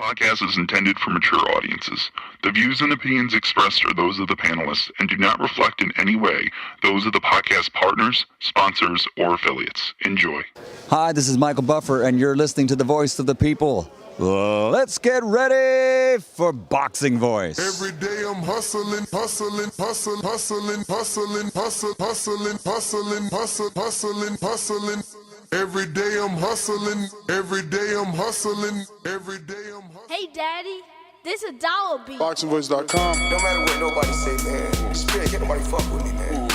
podcast is intended for mature audiences. The views and opinions expressed are those of the panelists and do not reflect in any way those of the podcast partners, sponsors, or affiliates. Enjoy. Hi, this is Michael Buffer, and you're listening to the Voice of the People. Let's get ready for Boxing Voice. Every day I'm hustling. Every day I'm hustling. Hey, Daddy, this a dollar beat. BoxingVoice.com. No matter what nobody say, man, spirit, can't nobody fuck with me, man.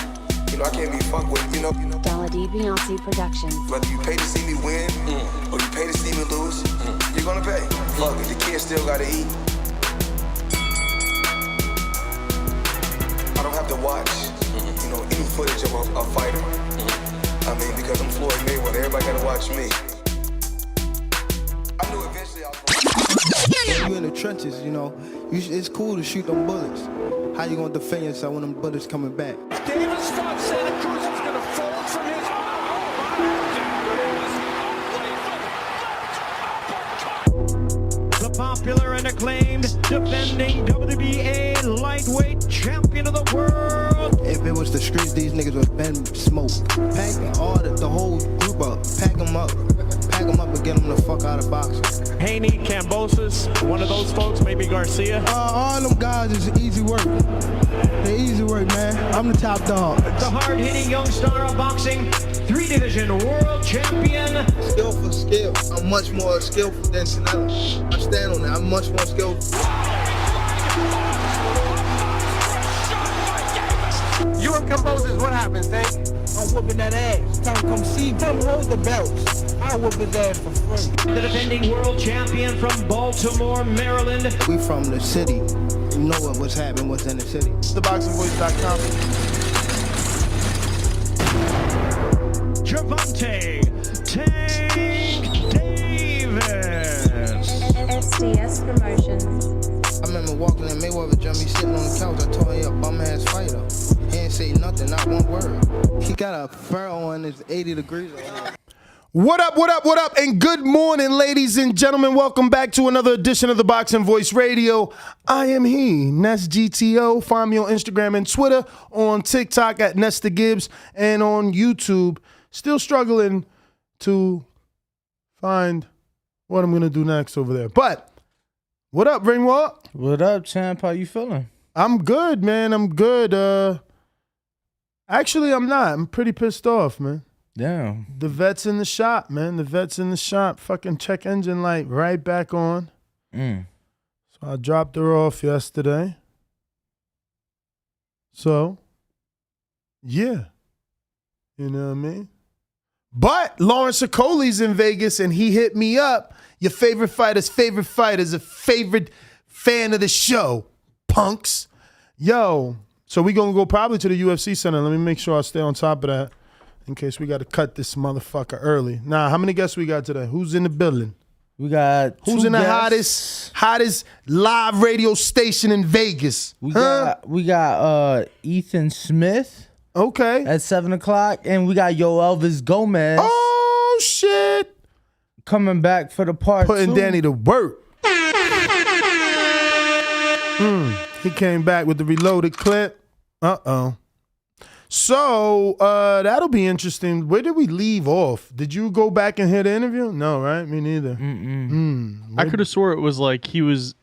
You know, I can't be fucked with, you know. Dollar D Beyonce Productions. Whether you pay to see me win, or you pay to see me lose, you're gonna pay. Fuck it, the kids still gotta eat. I don't have to watch, you know, any footage of a fighter. I mean, because I'm Floyd Mayweather, everybody gotta watch me. I knew eventually I was You in the trenches, you know, it's cool to shoot them bullets. How you gonna defend yourself when them bullets coming back? Davis thought Santa Cruz was gonna fold from his the popular and acclaimed defending WBA lightweight champion of the world. If it was the streets, these niggas would have been smoked. Pack the whole group up. Pack them up and get them the fuck out of boxing. Haney, Cambosis, one of those folks, maybe Garcia. All them guys is easy work. They're easy work, man. I'm the top dog. The hard-hitting young star of boxing, 3-division world champion. Skill for skill. I'm much more skillful than Canelo. I stand on that. I'm much more skillful. You and Cambosis, what happens, Hank? I'm whooping that ass. Tell him come see. Tell him hold the belts. I'll whoop his ass for free. The defending world champion from Baltimore, Maryland. We from the city. You know what's happening, what's in the city. TheBoxingVoice.com. Gervonta Tank Davis. SDS Promotions. I remember walking in Mayweather Japanese sitting on the couch. I told him he a bum-ass fighter. He ain't say nothing, not one word. He got a furrow on his 80 degrees. What up, and good morning, ladies and gentlemen. Welcome back to another edition of the Boxing Voice Radio. I am he, Ness GTO. Find me on Instagram and Twitter, on TikTok at Nesta Gibbs, and on YouTube. Still struggling to find what I'm going to do next over there. But, what up, Ringwald? What up, champ? How you feeling? I'm good, man. I'm good. Actually, I'm not. I'm pretty pissed off, man. Damn. The vet's in the shop, man. The vet's in the shop. Fucking check engine light right back on. So I dropped her off yesterday. So, yeah. You know what I mean? But Lawrence Okolie's in Vegas, and he hit me up. Your favorite fighter's a favorite fan of the show, punks. Yo, so we going to go probably to the UFC Center. Let me make sure I stay on top of that in case we got to cut this motherfucker early. Nah, how many guests we got today? Who's in the building? We got Who's in the hottest live radio station in Vegas? We got Ethan Smith. Okay. At 7:00, and we got Elvis Gomez. Oh shit! Coming back for the part Putting 2. Danny to work. He came back with the reloaded clip. So that'll be interesting. Where did we leave off? Did you go back and hear the interview? No, right? Me neither. I could have swore it was like he was.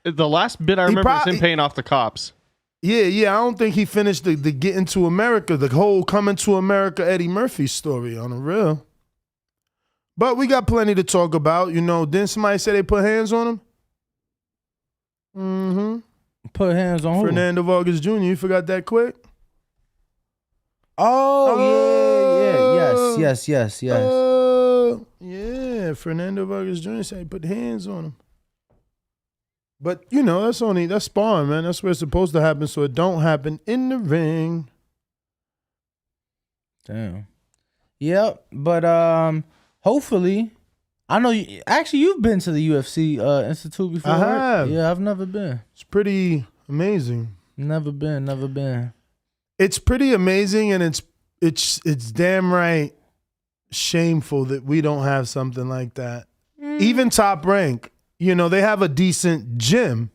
The last bit I remember was him paying off the cops. Yeah. I don't think he finished the Getting to America, the whole Coming to America Eddie Murphy story on the real. But we got plenty to talk about. You know, didn't somebody say they put hands on him? Put hands on who? Fernando Vargas Jr. You forgot that quick? Oh, yeah. Yes. Yeah, Fernando Vargas Jr. said he put hands on him. But, you know, that's sparring, man. That's where it's supposed to happen, so it don't happen in the ring. Damn. Yep, but hopefully, I know you've been to the UFC Institute before. I have. Yeah, I've never been. It's pretty amazing. Never been. It's pretty amazing, and it's damn right shameful that we don't have something like that. Even Top Rank, they have a decent gym.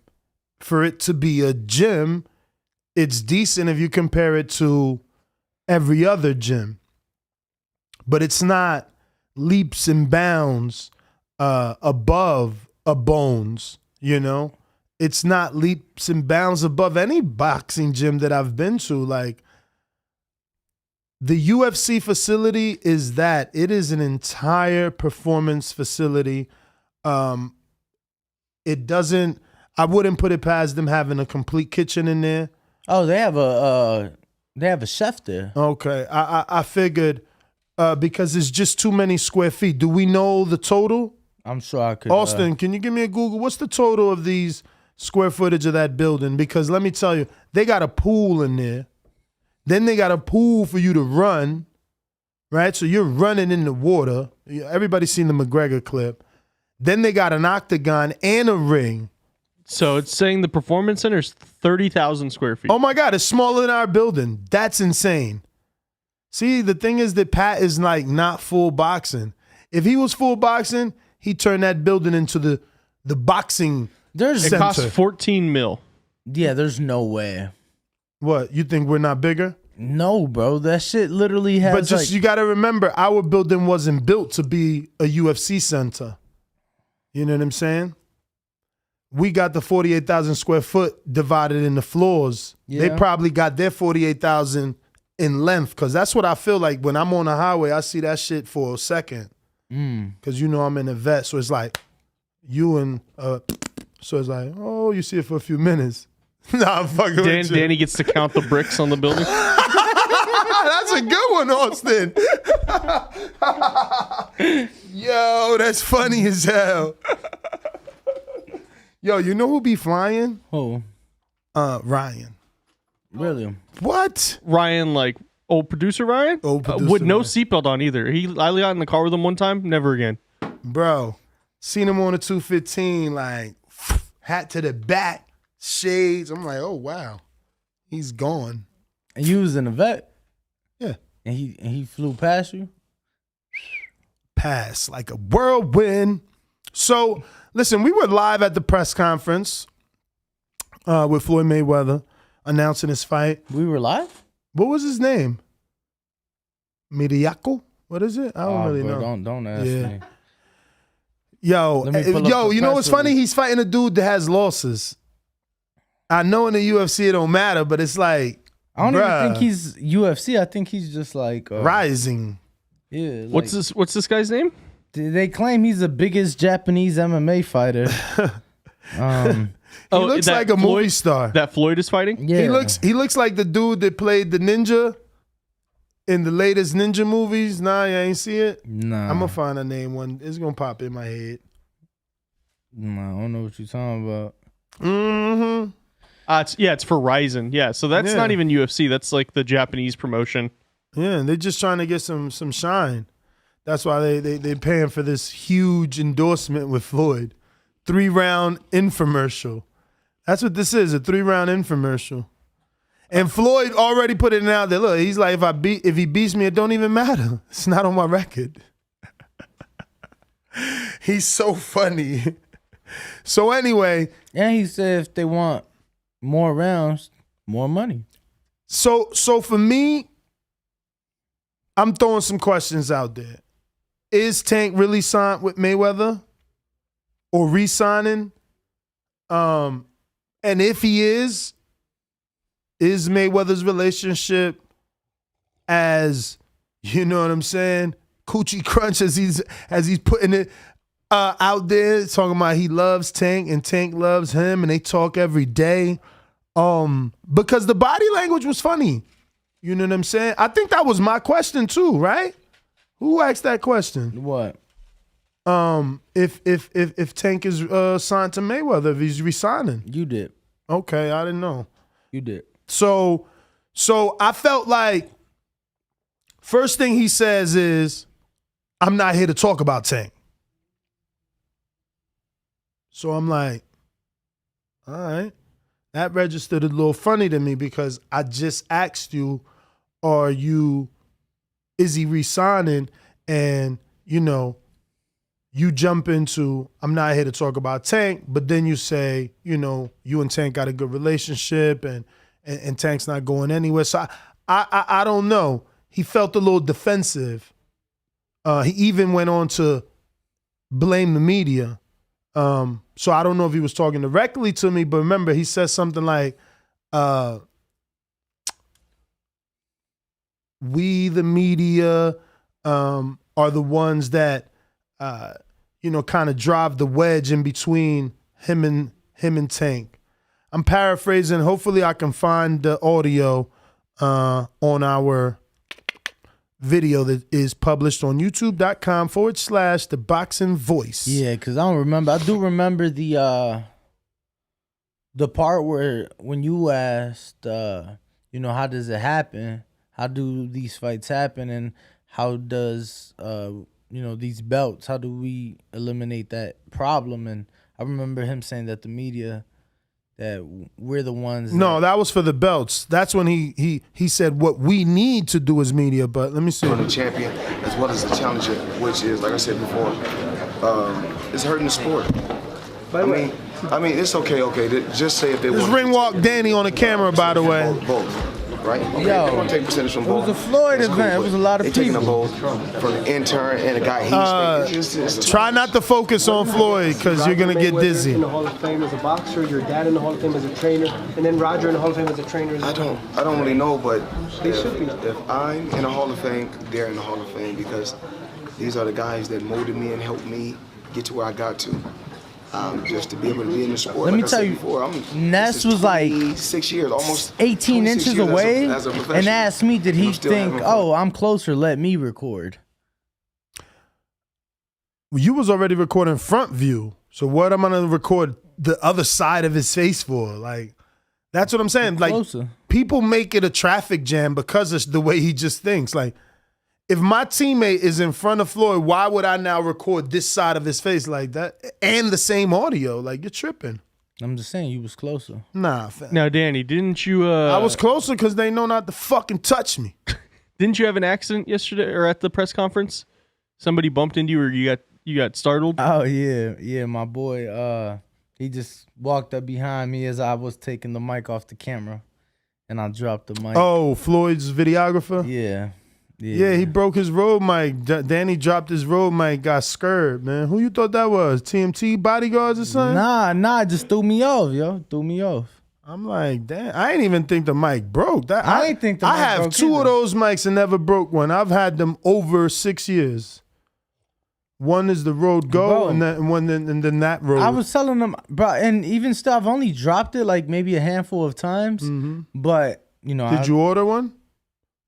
For it to be a gym, it's decent if you compare it to every other gym. But it's not leaps and bounds above a Bones, It's not leaps and bounds above any boxing gym that I've been to. Like, the UFC facility is that. It is an entire performance facility. It doesn't, I wouldn't put it past them having a complete kitchen in there. Oh, they have a chef there. Okay. I figured because it's just too many square feet. Do we know the total? I'm sure I could. Austin, can you give me a Google? What's the total of these square footage of that building? Because let me tell you, they got a pool in there. Then they got a pool for you to run, right? So you're running in the water. Everybody's seen the McGregor clip. Then they got an octagon and a ring. So it's saying the performance center is 30,000 square feet. Oh my God, it's smaller than our building. That's insane. See, the thing is that Pat is like not full boxing. If he was full boxing, he'd turn that building into the boxing center. It costs 14 mil. Yeah, there's no way. What, you think we're not bigger? No, bro. That shit literally has. But just you got to remember, our building wasn't built to be a UFC center. You know what I'm saying? We got the 48,000 square foot divided into floors. Yeah. They probably got their 48,000 in length, because that's what I feel like when I'm on the highway. I see that shit for a second, because I'm in a vet, so it's like you and so it's like, oh, you see it for a few minutes. Nah, I'm fucking with you. Danny gets to count the bricks on the building. That's a good one, Austin. Yo, that's funny as hell. Yo, you know who be flying? Who? Ryan. Really? What? Ryan, like old producer Ryan? Old producer with no Ryan. seatbelt on either. I got in the car with him one time, never again. Bro, seen him on the 215, like hat to the back, shades. I'm like, oh wow, he's gone. And you was in the vet? Yeah. And he flew past you? Pass like a whirlwind. So listen, we were live at the press conference with Floyd Mayweather announcing his fight. We were live? What was his name? Miriaco? What is it? I don't really know. Don't ask me. Yo, you know what's funny? He's fighting a dude that has losses. I know in the UFC it don't matter, but it's like, I don't even think he's UFC. I think he's just like rising. Yeah. What's this guy's name? They claim he's the biggest Japanese MMA fighter. He looks like a movie star. That Floyd is fighting? Yeah. He looks like the dude that played the ninja in the latest ninja movies. Nah, you ain't see it? Nah. I'm gonna find a name one. It's gonna pop in my head. Nah, I don't know what you're talking about. Mm-hmm. It's for Ryzen. Yeah, so that's not even UFC. That's like the Japanese promotion. Yeah, they're just trying to get some shine. That's why they paying for this huge endorsement with Floyd. 3-round infomercial. That's what this is, a 3-round infomercial. And Floyd already put it out there. Look, he's like, if he beats me, it don't even matter. It's not on my record. He's so funny. So anyway. And he said if they want more rounds, more money. So for me, I'm throwing some questions out there. Is Tank really signed with Mayweather? Or re-signing? And if he is Mayweather's relationship as, you know what I'm saying, coochie crunch as he's putting it out there, talking about he loves Tank and Tank loves him and they talk every day. Because the body language was funny. You know what I'm saying? I think that was my question too, right? Who asked that question? What? If Tank is signed to Mayweather, if he's resigning. You did. Okay, I didn't know. You did. So I felt like first thing he says is, I'm not here to talk about Tank. So I'm like, all right. That registered a little funny to me because I just asked you, is he resigning? And, you jump into, I'm not here to talk about Tank, but then you say, you know, you and Tank got a good relationship and Tank's not going anywhere. So I don't know. He felt a little defensive. He even went on to blame the media. So I don't know if he was talking directly to me, but remember, he said something like, we, the media, are the ones that, you know, kind of drive the wedge in between him and Tank. I'm paraphrasing. Hopefully I can find the audio on our video that is published on youtube.com/The Boxing Voice. Yeah, because I don't remember. I do remember the part where when you asked, you know, how does it happen? How do these fights happen? And how does, you know, these belts, how do we eliminate that problem? And I remember him saying that the media, that we're the ones. No, that was for the belts. That's when he said what we need to do as media. But let me see. The champion as well as the challenger, which is, like I said before, it's hurting the sport. I mean, it's okay. Just say if they want. This ring walk Danny on the camera, by the way. Both. Right? Okay, Yo, they're gonna take percentage from both. It was a Floyd event. It was a lot of people. They're people. taking them both from the intern and the guy he's Try not to focus on Floyd because you're gonna get dizzy. In the Hall of Fame as a boxer, your dad in the Hall of Fame as a trainer, and then Roger in the Hall of Fame as a trainer. I don't really know, but they should be. If I'm in the Hall of Fame, they're in the Hall of Fame because these are the guys that molded me and helped me get to where I got to. Just to be able to be in the sport. Let me tell you, Ness was like 6 years, almost 18 inches away, as a and asked me, did he think, oh, I'm closer, let me record? Well, you was already recording front view, so what am I gonna record the other side of his face for? Like, that's what I'm saying. Like, people make it a traffic jam because of the way he just thinks. Like, if my teammate is in front of Floyd, why would I now record this side of his face like that and the same audio? Like, you're tripping. I'm just saying, you was closer. Nah, fam. Now, Danny, didn't you? I was closer because they know not to fucking touch me. Didn't you have an accident yesterday or at the press conference? Somebody bumped into you, or you got startled? Oh yeah, my boy. He just walked up behind me as I was taking the mic off the camera, and I dropped the mic. Oh, Floyd's videographer. Yeah, he broke his road mic. Danny dropped his road mic, got scared, man. Who you thought that was? TMT bodyguards or something? Nah, just threw me off, yo. Threw me off. I'm like, damn, I ain't even think the mic broke. I ain't think the mic broke. I have two of those mics and never broke one. I've had them over 6 years. One is the Rode Go, and then that Rode. I was telling them, bro, and even still, I've only dropped it like maybe a handful of times. But, you know. Did you order one?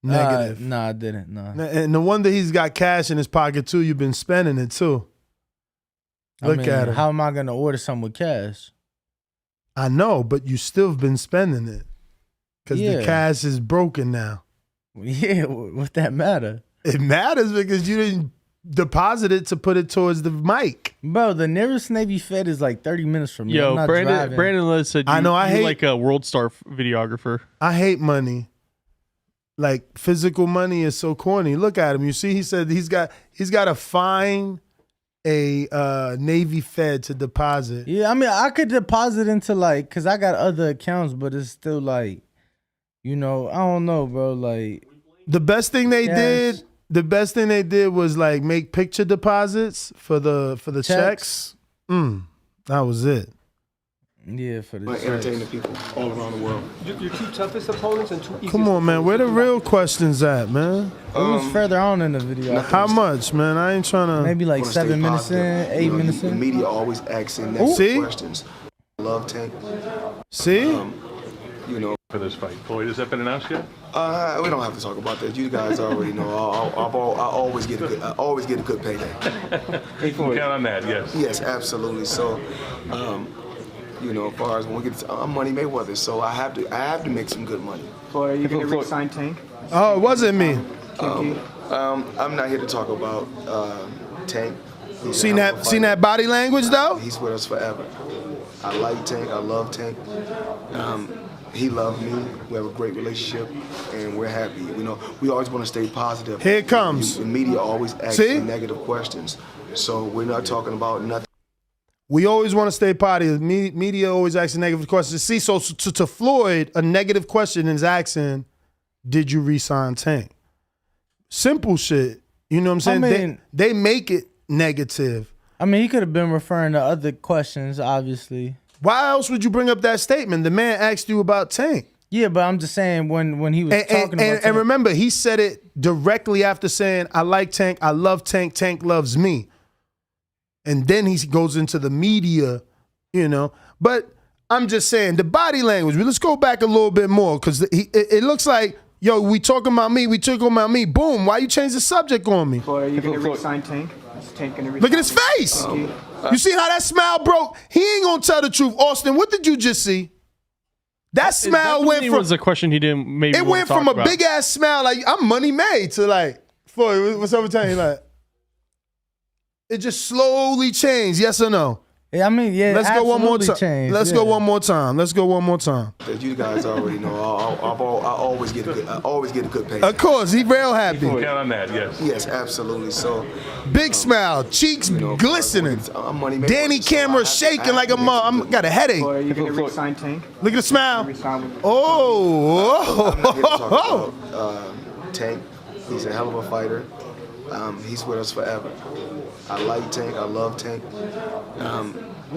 Negative. Nah, I didn't. Nah. And no wonder he's got cash in his pocket too. You've been spending it too. Look at him. How am I gonna order something with cash? I know, but you still have been spending it because the cash is broken now. Yeah, what that matter? It matters because you didn't deposit it to put it towards the mic. Bro, the nearest Navy Fed is like 30 minutes from me. Yo, Brandon Les said I hate like a World Star videographer. I hate money. Like, physical money is so corny. Look at him. You see, he said he's got to find a Navy Fed to deposit. Yeah, I mean, I could deposit into like, cause I got other accounts, but it's still like, you know, I don't know, bro. Like, the best thing they did was like make picture deposits for the checks. That was it. Yeah, for the entertain the people all around the world. Your two toughest opponents and two easiest. Come on, man. Where the real questions at, man? It was further on in the video. How much, man? I ain't trying to. Maybe like 7 minutes in, 8 minutes in. The media always asking next questions. Love Tank. See? You know. For this fight, Floyd, has that been announced yet? We don't have to talk about that. You guys already know. I always get a good payday. You can count on that. Yes. Yes, absolutely. So. You know, as far as when we get to, I'm Money Mayweather, so I have to make some good money. Floyd, are you going to re-sign Tank? Oh, it wasn't me. I'm not here to talk about Tank. Seen that body language though? He's with us forever. I like Tank. I love Tank. He loved me. We have a great relationship, and we're happy. You know, we always want to stay positive. Here it comes. The media always asks negative questions. So we're not talking about nothing. We always want to stay positive. Media always asks negative questions. See, so to Floyd, a negative question is asking, did you re-sign Tank? Simple shit. You know what I'm saying? I mean, they make it negative. I mean, he could have been referring to other questions, obviously. Why else would you bring up that statement? The man asked you about Tank. Yeah, but I'm just saying when he was talking about Tank. And remember, he said it directly after saying, I like Tank, I love Tank, Tank loves me. And then he goes into the media, you know. But I'm just saying, the body language, let's go back a little bit more, because it looks like, yo, we talking about me, boom, why you change the subject on me? Boy, are you going to re-sign Tank? Is Tank going to Look at his face. You see how that smile broke? He ain't going to tell the truth. Austin, what did you just see? That smile went from... was a question he didn't maybe It went from a big-ass smile, like, I'm money made, to like, Floyd, what's up with Tank? Like, it just slowly changed, yes or no? Yeah, I mean, yeah. Let's go one more time. Let's go one more time. As you guys already know, I always get a good pay. Of course, he real happy. Count on that, yes. Yes, absolutely. So big smile, cheeks glistening. Danny camera shaking like a mom. I got a headache. Boy, are you going to re-sign Tank? Look at the smile. Tank, he's a hell of a fighter. He's with us forever. I like Tank. I love Tank.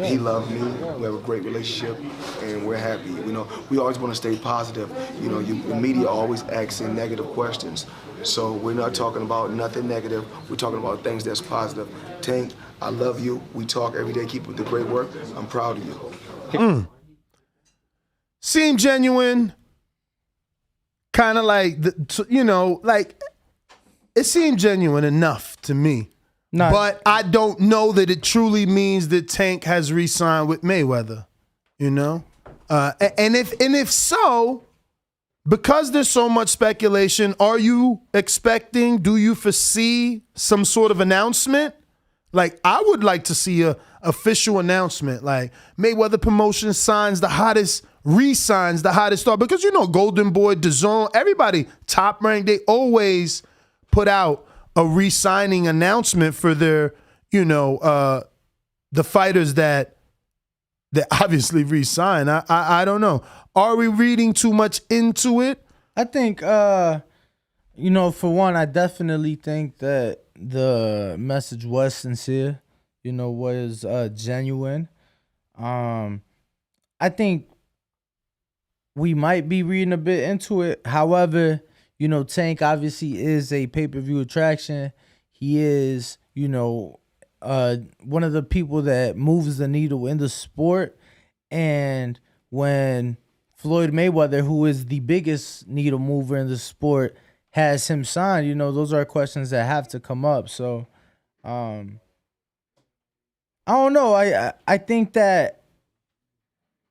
He loved me. We have a great relationship, and we're happy. You know, we always want to stay positive. You know, the media always asks in negative questions. So we're not talking about nothing negative. We're talking about things that's positive. Tank, I love you. We talk every day. Keep up the great work. I'm proud of you. Seem genuine. Kind of like, like, it seemed genuine enough to me. No. But I don't know that it truly means that Tank has re-signed with Mayweather, you know? And if so, because there's so much speculation, are you expecting, do you foresee some sort of announcement? Like, I would like to see a official announcement, like Mayweather Promotions re-signs the hottest star. Because, you know, Golden Boy, DAZN, everybody top ranked, they always put out a re-signing announcement for their, the fighters that obviously re-sign. I don't know. Are we reading too much into it? I think, for one, I definitely think that the message was sincere, was genuine. I think we might be reading a bit into it. However, Tank obviously is a pay-per-view attraction. He is, one of the people that moves the needle in the sport. And when Floyd Mayweather, who is the biggest needle mover in the sport, has him signed, those are questions that have to come up. So, I don't know. I think that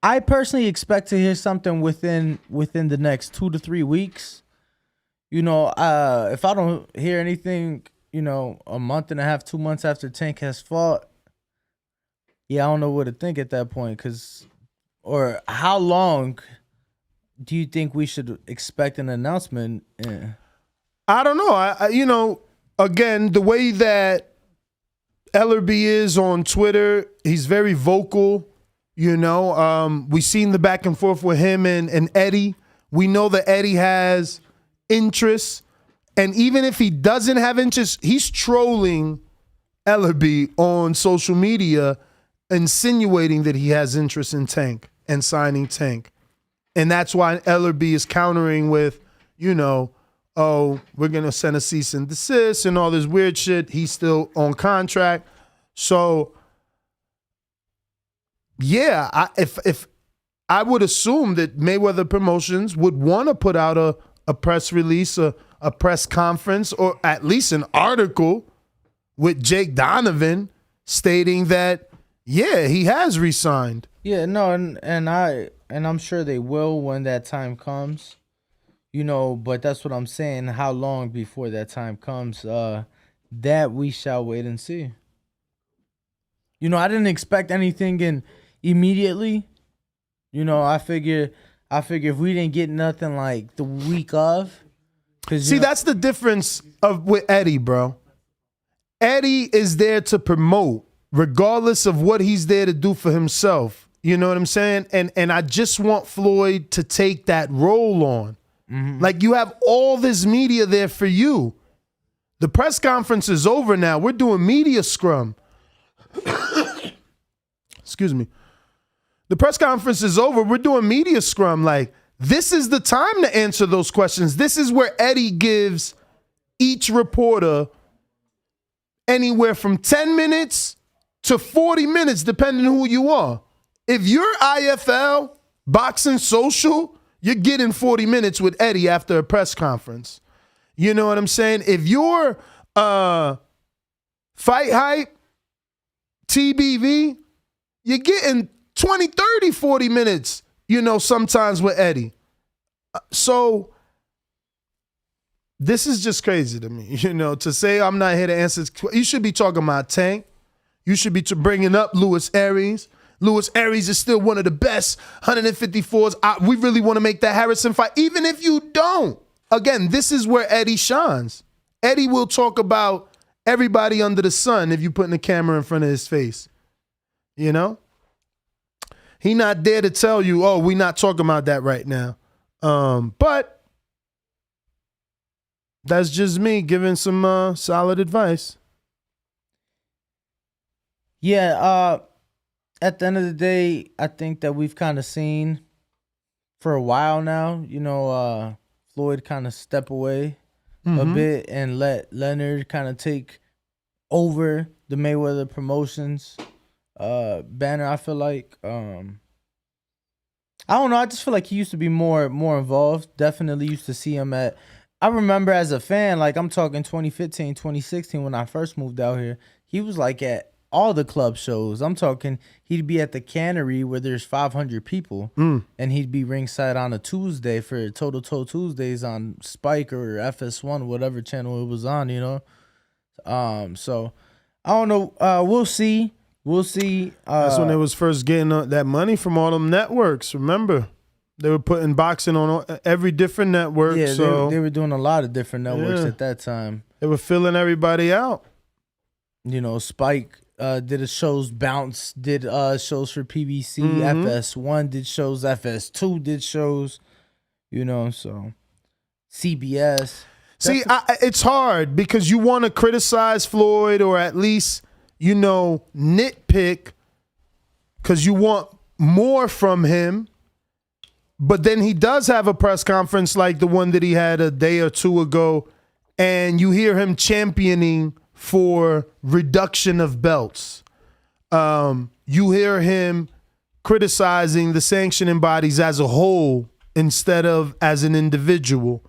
I personally expect to hear something within the next 2 to 3 weeks. If I don't hear anything, a month and a half, 2 months after Tank has fought, I don't know what to think at that point. Or how long do you think we should expect an announcement? I don't know. Again, the way that Ellerby is on Twitter, he's very vocal. We seen the back and forth with him and Eddie. We know that Eddie has interest, and even if he doesn't have interest, he's trolling Ellerby on social media, insinuating that he has interest in Tank and signing Tank. And that's why Ellerby is countering with, we're gonna send a cease and desist and all this weird shit. He's still on contract. So yeah, if I would assume that Mayweather Promotions would want to put out a press release, a press conference, or at least an article with Jake Donovan stating that, he has re-signed. Yeah, no, and I'm sure they will when that time comes. But that's what I'm saying. How long before that time comes? That we shall wait and see. I didn't expect anything immediately. I figure if we didn't get nothing like the week of, that's the difference with Eddie, bro. Eddie is there to promote, regardless of what he's there to do for himself. You know what I'm saying? And I just want Floyd to take that role on. Like, you have all this media there for you. The press conference is over now. We're doing media scrum. Excuse me. The press conference is over. We're doing media scrum. Like, this is the time to answer those questions. This is where Eddie gives each reporter anywhere from 10 minutes to 40 minutes, depending who you are. If you're IFL, Boxing Social, you're getting 40 minutes with Eddie after a press conference. You know what I'm saying? If you're Fight Hype, TBV, you're getting 20, 30, 40 minutes, you know, sometimes with Eddie. So this is just crazy to me, you know, to say I'm not here to answer. You should be talking about Tank. You should be bringing up Luis Aries. Luis Aries is still one of the best 154s. We really want to make that Harrison fight, even if you don't. Again, this is where Eddie shines. Eddie will talk about everybody under the sun if you put the camera in front of his face. You know? He not there to tell you, oh, we're not talking about that right now. But that's just me giving some solid advice. Yeah, at the end of the day, I think that we've kind of seen for a while now, you know, Floyd kind of step away a bit and let Leonard kind of take over the Mayweather Promotions banner. I feel like I don't know, I just feel like he used to be more involved. Definitely used to see him at, I remember as a fan, like I'm talking 2015, 2016 when I first moved out here, he was like at all the club shows. I'm talking, he'd be at the Cannery where there's 500 people, and he'd be ringside on a Tuesday for Total Toe Tuesdays on Spike or FS1, whatever channel it was on, you know. So I don't know. We'll see. We'll see. That's when they was first getting that money from all them networks. Remember, they were putting boxing on every different network. Yeah, so they were doing a lot of different networks at that time. They were filling everybody out. You know, Spike did a shows, Bounce did shows for PBC, FS1 did shows, FS2 did shows, you know, so CBS. See, it's hard because you want to criticize Floyd or at least, you know, nitpick because you want more from him. But then he does have a press conference like the one that he had a day or two ago, and you hear him championing for reduction of belts. You hear him criticizing the sanctioning bodies as a whole instead of as an individual.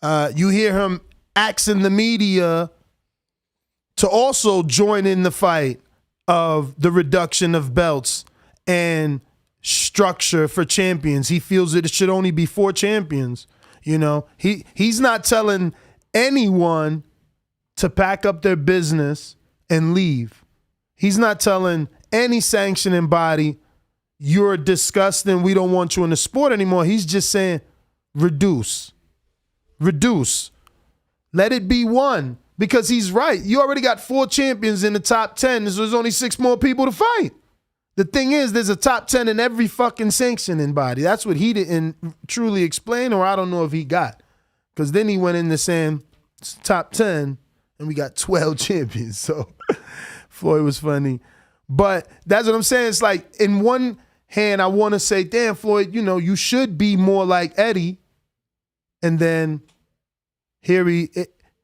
You hear him asking the media to also join in the fight of the reduction of belts and structure for champions. He feels that it should only be 4 champions. You know, he's not telling anyone to pack up their business and leave. He's not telling any sanctioning body, you're disgusting, we don't want you in the sport anymore. He's just saying, reduce. Let it be 1. Because he's right. You already got 4 champions in the top 10. So there's only 6 more people to fight. The thing is, there's a top 10 in every fucking sanctioning body. That's what he didn't truly explain, or I don't know if he got. Because then he went into saying top 10, and we got 12 champions. So Floyd was funny. But that's what I'm saying. It's like, in one hand, I want to say, damn, Floyd, you know, you should be more like Eddie. And then here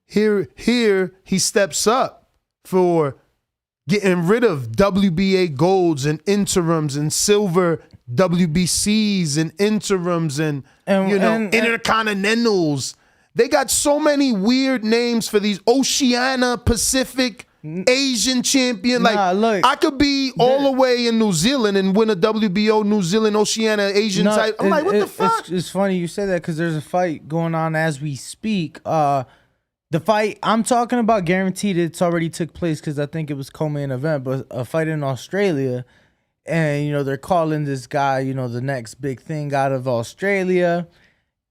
he steps up for getting rid of WBA golds and interims and silver WBCs and interims and intercontinentals. They got so many weird names for these Oceania, Pacific, Asian champion. Look, I could be all the way in New Zealand and win a WBO New Zealand, Oceania, Asian title. I'm like, what the fuck? It's funny you say that because there's a fight going on as we speak. The fight I'm talking about, guaranteed it's already took place because I think it was co-main event, but a fight in Australia. And, you know, they're calling this guy, you know, the next big thing out of Australia.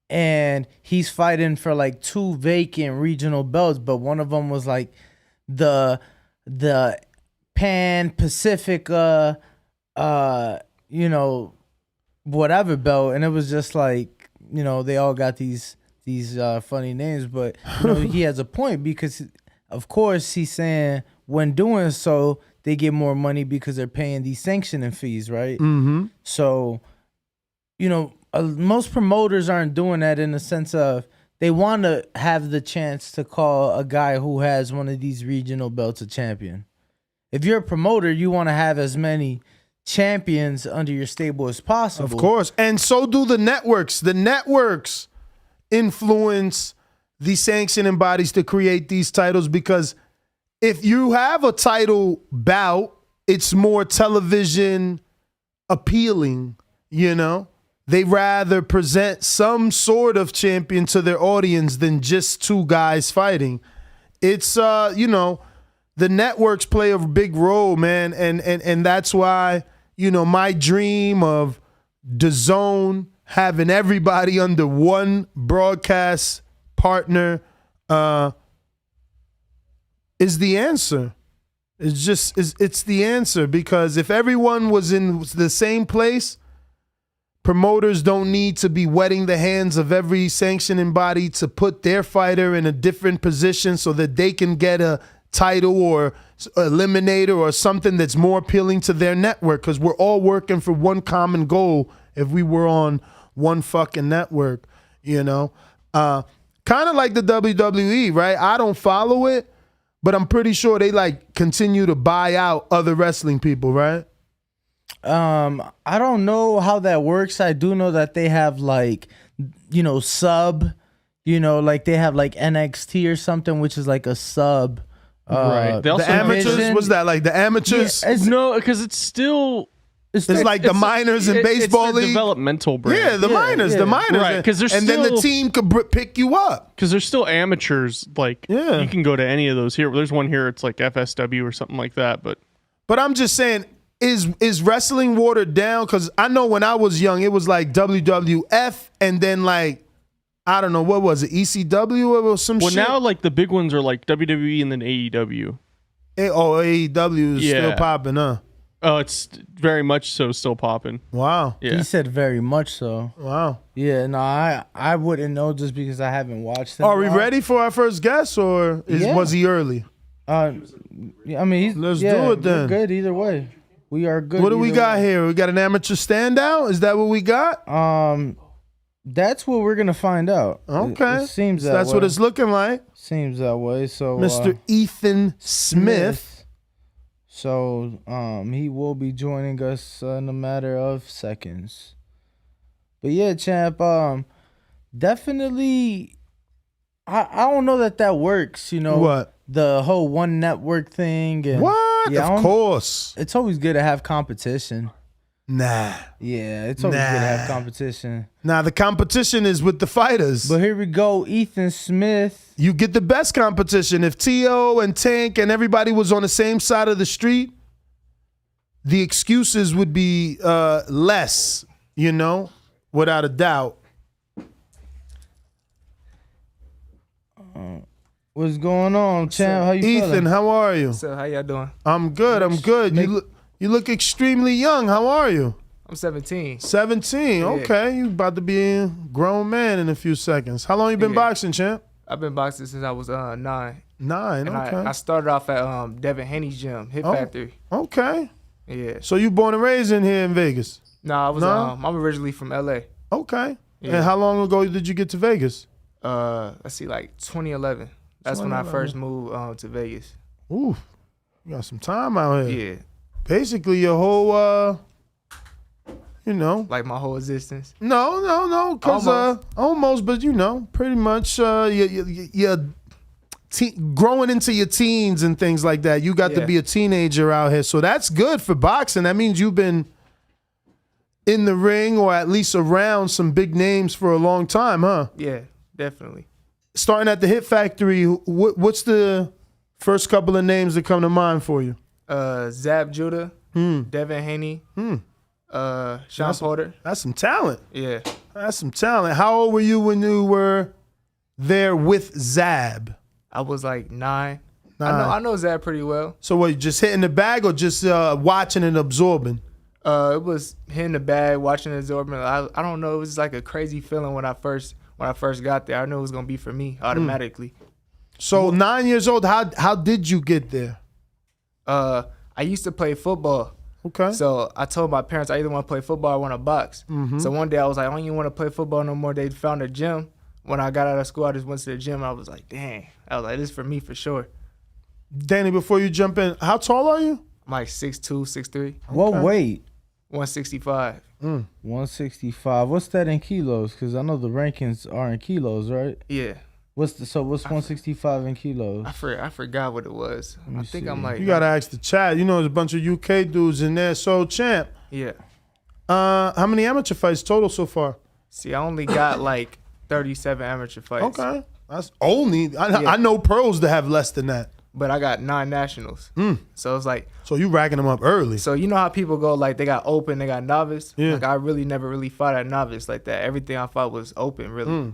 And he's fighting for like 2 vacant regional belts, but one of them was like the Pan Pacific whatever belt, and it was just like, they all got these funny names, but he has a point, because of course he's saying when doing so they get more money because they're paying these sanctioning fees, right? Mm-hmm. So most promoters aren't doing that, in the sense of they want to have the chance to call a guy who has one of these regional belts a champion. If you're a promoter, you want to have as many champions under your stable as possible. Of course. And so do the networks. The networks influence the sanctioning bodies to create these titles, because if you have a title bout, it's more television appealing, They rather present some sort of champion to their audience than just two guys fighting. It's, the networks play a big role, man. And that's why, my dream of DAZN having everybody under one broadcast partner is the answer. It's the answer, because if everyone was in the same place, promoters don't need to be wetting the hands of every sanctioning body to put their fighter in a different position so that they can get a title or eliminator or something that's more appealing to their network, because we're all working for one common goal if we were on one fucking network, kind of like the WWE, right? I don't follow it, but I'm pretty sure they continue to buy out other wrestling people, right? I don't know how that works. I do know that they have sub, they have NXT or something, which is like a sub. Right. The amateurs, was that like the amateurs? Yeah, no, because it's still... It's like the minors in baseball league. Developmental brand. Yeah, the minors. Right, because then the team could pick you up. Because there's still amateurs. You can go to any of those here. There's one here. It's like FSW or something like that. But I'm just saying, is wrestling watered down? Because I know when I was young, it was like WWF, and then I don't know, what was it, ECW or some shit? Well, now the big ones are like WWE and then AEW. AEW is still popping, huh? Oh, it's very much so still popping. Wow. Yeah. He said very much so. Wow. Yeah, no, I wouldn't know just because I haven't watched it. Are we ready for our first guest, or was he early? Let's do it then. We're good either way. We are good. What do we got here? We got an amateur standout? Is that what we got? That's what we're gonna find out. Okay. It seems that that's way. what it's looking like. Seems that way. So Mr. Ethan Smith. So he will be joining us in a matter of seconds. But yeah, champ, definitely I don't know that works, What? The whole one network thing. And what? Of course. It's always good to have competition. Nah. Yeah, it's always good to have competition. Nah, the competition is with the fighters. But here we go, Ethan Smith. You get the best competition. If T.O. and Tank and everybody was on the same side of the street, the excuses would be less, without a doubt. What's going on, champ? How you Ethan, feeling? how are you? So how y'all doing? I'm good. You look extremely young. How are you? I'm 17. 17. Yeah. Okay, you about to be a grown man in a few seconds. How long you been boxing, champ? I've been boxing since I was 9. 9. And Okay. I started off at Devin Haney's gym, Hit Factory. Okay. Yeah. So you born and raised in here in Vegas? No, I was. I'm originally from LA. Okay. Yeah. And how long ago did you get to Vegas? Let's see, 2011. That's when I first moved to Vegas. Ooh, you got some time out here. Yeah. Basically, your whole, like my whole existence. No, because almost, but pretty much, growing into your teens and things like that. You got to be a teenager out here, so that's good for boxing. That means you've been in the ring or at least around some big names for a long time, huh? Yeah, definitely. Starting at the Hit Factory, what's the first couple of names that come to mind for you? Zab Judah, Devin Haney, Sean Porter. That's some talent. Yeah. That's some talent. How old were you when you were there with Zab? I was 9. Nah. I know Zab pretty well. So what, just hitting the bag or just watching and absorbing? It was hitting the bag, watching the absorbing. I don't know. It was like a crazy feeling when I first got there. I knew it was gonna be for me automatically. So 9 years old, how did you get there? I used to play football. Okay. So I told my parents I either want to play football or want to box. Mhm. So one day I was like, I don't even want to play football no more. They found a gym. When I got out of school, I just went to the gym and I was like, dang. I was like, this is for me for sure. Danny, before you jump in, how tall are you? I'm like 6'2", 6'3". What weight? 165. 165. What's that in kilos? Because I know the rankings are in kilos, right? Yeah. What's 165 in kilos? I forgot what it was. I think I'm like. You gotta ask the chat. You know, there's a bunch of UK dudes in there. So, champ. Yeah. How many amateur fights total so far? See, I only got like 37 amateur fights. Okay. That's only. I know pros that have less than that. But I got 9 nationals. So it's like. So you racking them up early. So you know how people go like they got open, they got novice. Yeah. Like I really never really fought at novice like that. Everything I fought was open, really.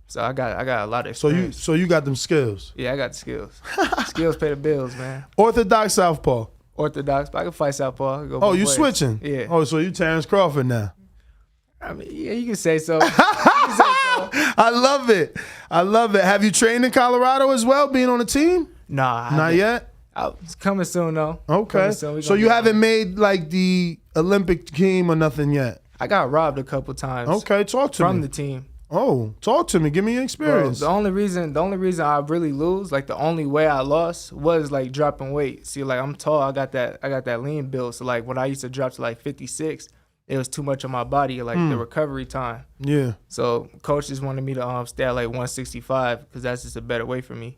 So I got a lot of experience. So you got them skills. Yeah, I got the skills. Skills pay the bills, man. Orthodox southpaw. Orthodox, but I can fight southpaw. I can go Oh, both you ways. switching? Yeah. Oh, so you Terrence Crawford now? I mean, yeah, you can say so. I love it. I love it. Have you trained in Colorado as well, being on the team? Nah, Not yet. It's coming soon though. Okay. Coming soon. So you haven't made like the Olympic team or nothing yet? I got robbed a couple times. Okay, talk to me. From the team. Oh, talk to me. Give me your experience. Bro, the only reason I really lose, like the only way I lost was like dropping weight. See, like I'm tall, I got that lean build. So like when I used to drop to like 56, it was too much on my body, like the recovery time. Yeah. So coach just wanted me to stay at like 165 because that's just a better way for me.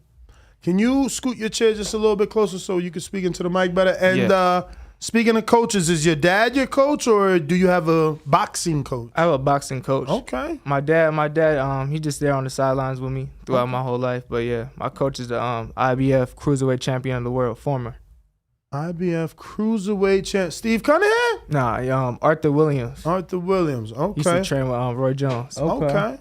Can you scoot your chair just a little bit closer so you can speak into the mic better? And speaking of coaches, is your dad your coach or do you have a boxing coach? I have a boxing coach. Okay. My dad, he just there on the sidelines with me throughout my whole life. But yeah, my coach is the IBF cruiserweight champion of the world, former. IBF cruiserweight champ. Steve Cunningham? Nah, Arthur Williams. Arthur Williams. Okay. He used to train with Roy Jones. Okay.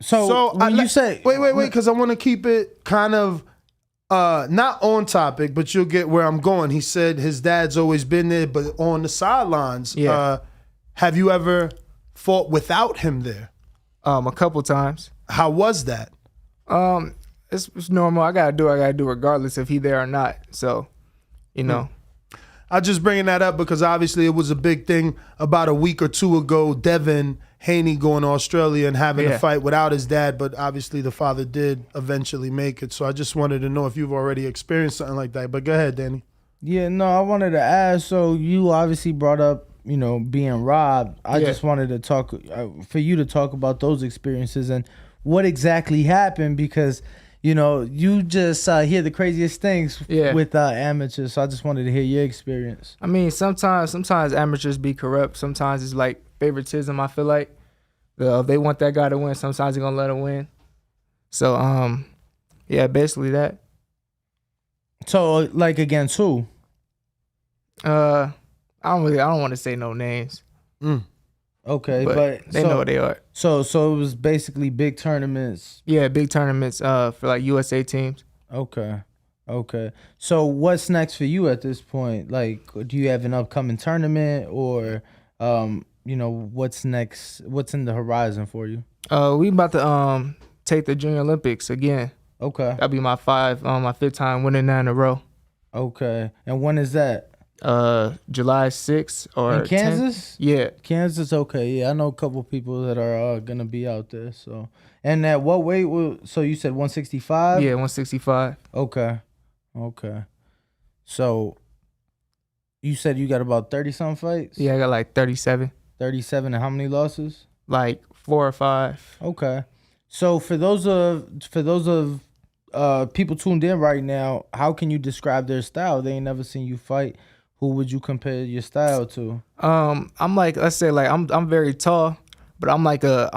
So when you say wait, because I want to keep it kind of not on topic, but you'll get where I'm going. He said his dad's always been there, but on the sidelines. Yeah. Have you ever fought without him there? A couple times. How was that? It's normal. I gotta do what I gotta do regardless if he there or not. So, you know. I'm just bringing that up because obviously it was a big thing about a week or two ago. Devin Haney going to Australia and having a fight without his dad, but obviously the father did eventually make it. So I just wanted to know if you've already experienced something like that. But go ahead, Danny. Yeah, no, I wanted to ask. So you obviously brought up, being robbed. I just wanted to talk for you to talk about those experiences and what exactly happened because, you just hear the craziest things with amateurs. So I just wanted to hear your experience. I mean, sometimes amateurs be corrupt. Sometimes it's like favoritism. I feel like if they want that guy to win, sometimes they're gonna let him win. So basically that. So like against who? I don't want to say no names. Okay, but they know what they are. So it was basically big tournaments. Yeah, big tournaments for like USA teams. Okay. So what's next for you at this point? Like, do you have an upcoming tournament or, what's next? What's in the horizon for you? We about to take the Junior Olympics again. Okay. That'll be my fifth time winning that in a row. Okay. And when is that? July 6th or in Kansas? 10th? Yeah. Kansas, okay. Yeah, I know a couple people that are gonna be out there. So, and at what weight? So you said 165? Yeah, 165. Okay. So you said you got about 30-some fights? Yeah, I got like 37. 37, and how many losses? Like 4 or 5. Okay. So for those of people tuned in right now, how can you describe their style? They ain't never seen you fight. Who would you compare your style to? I'm like, let's say like I'm very tall, but I'm like a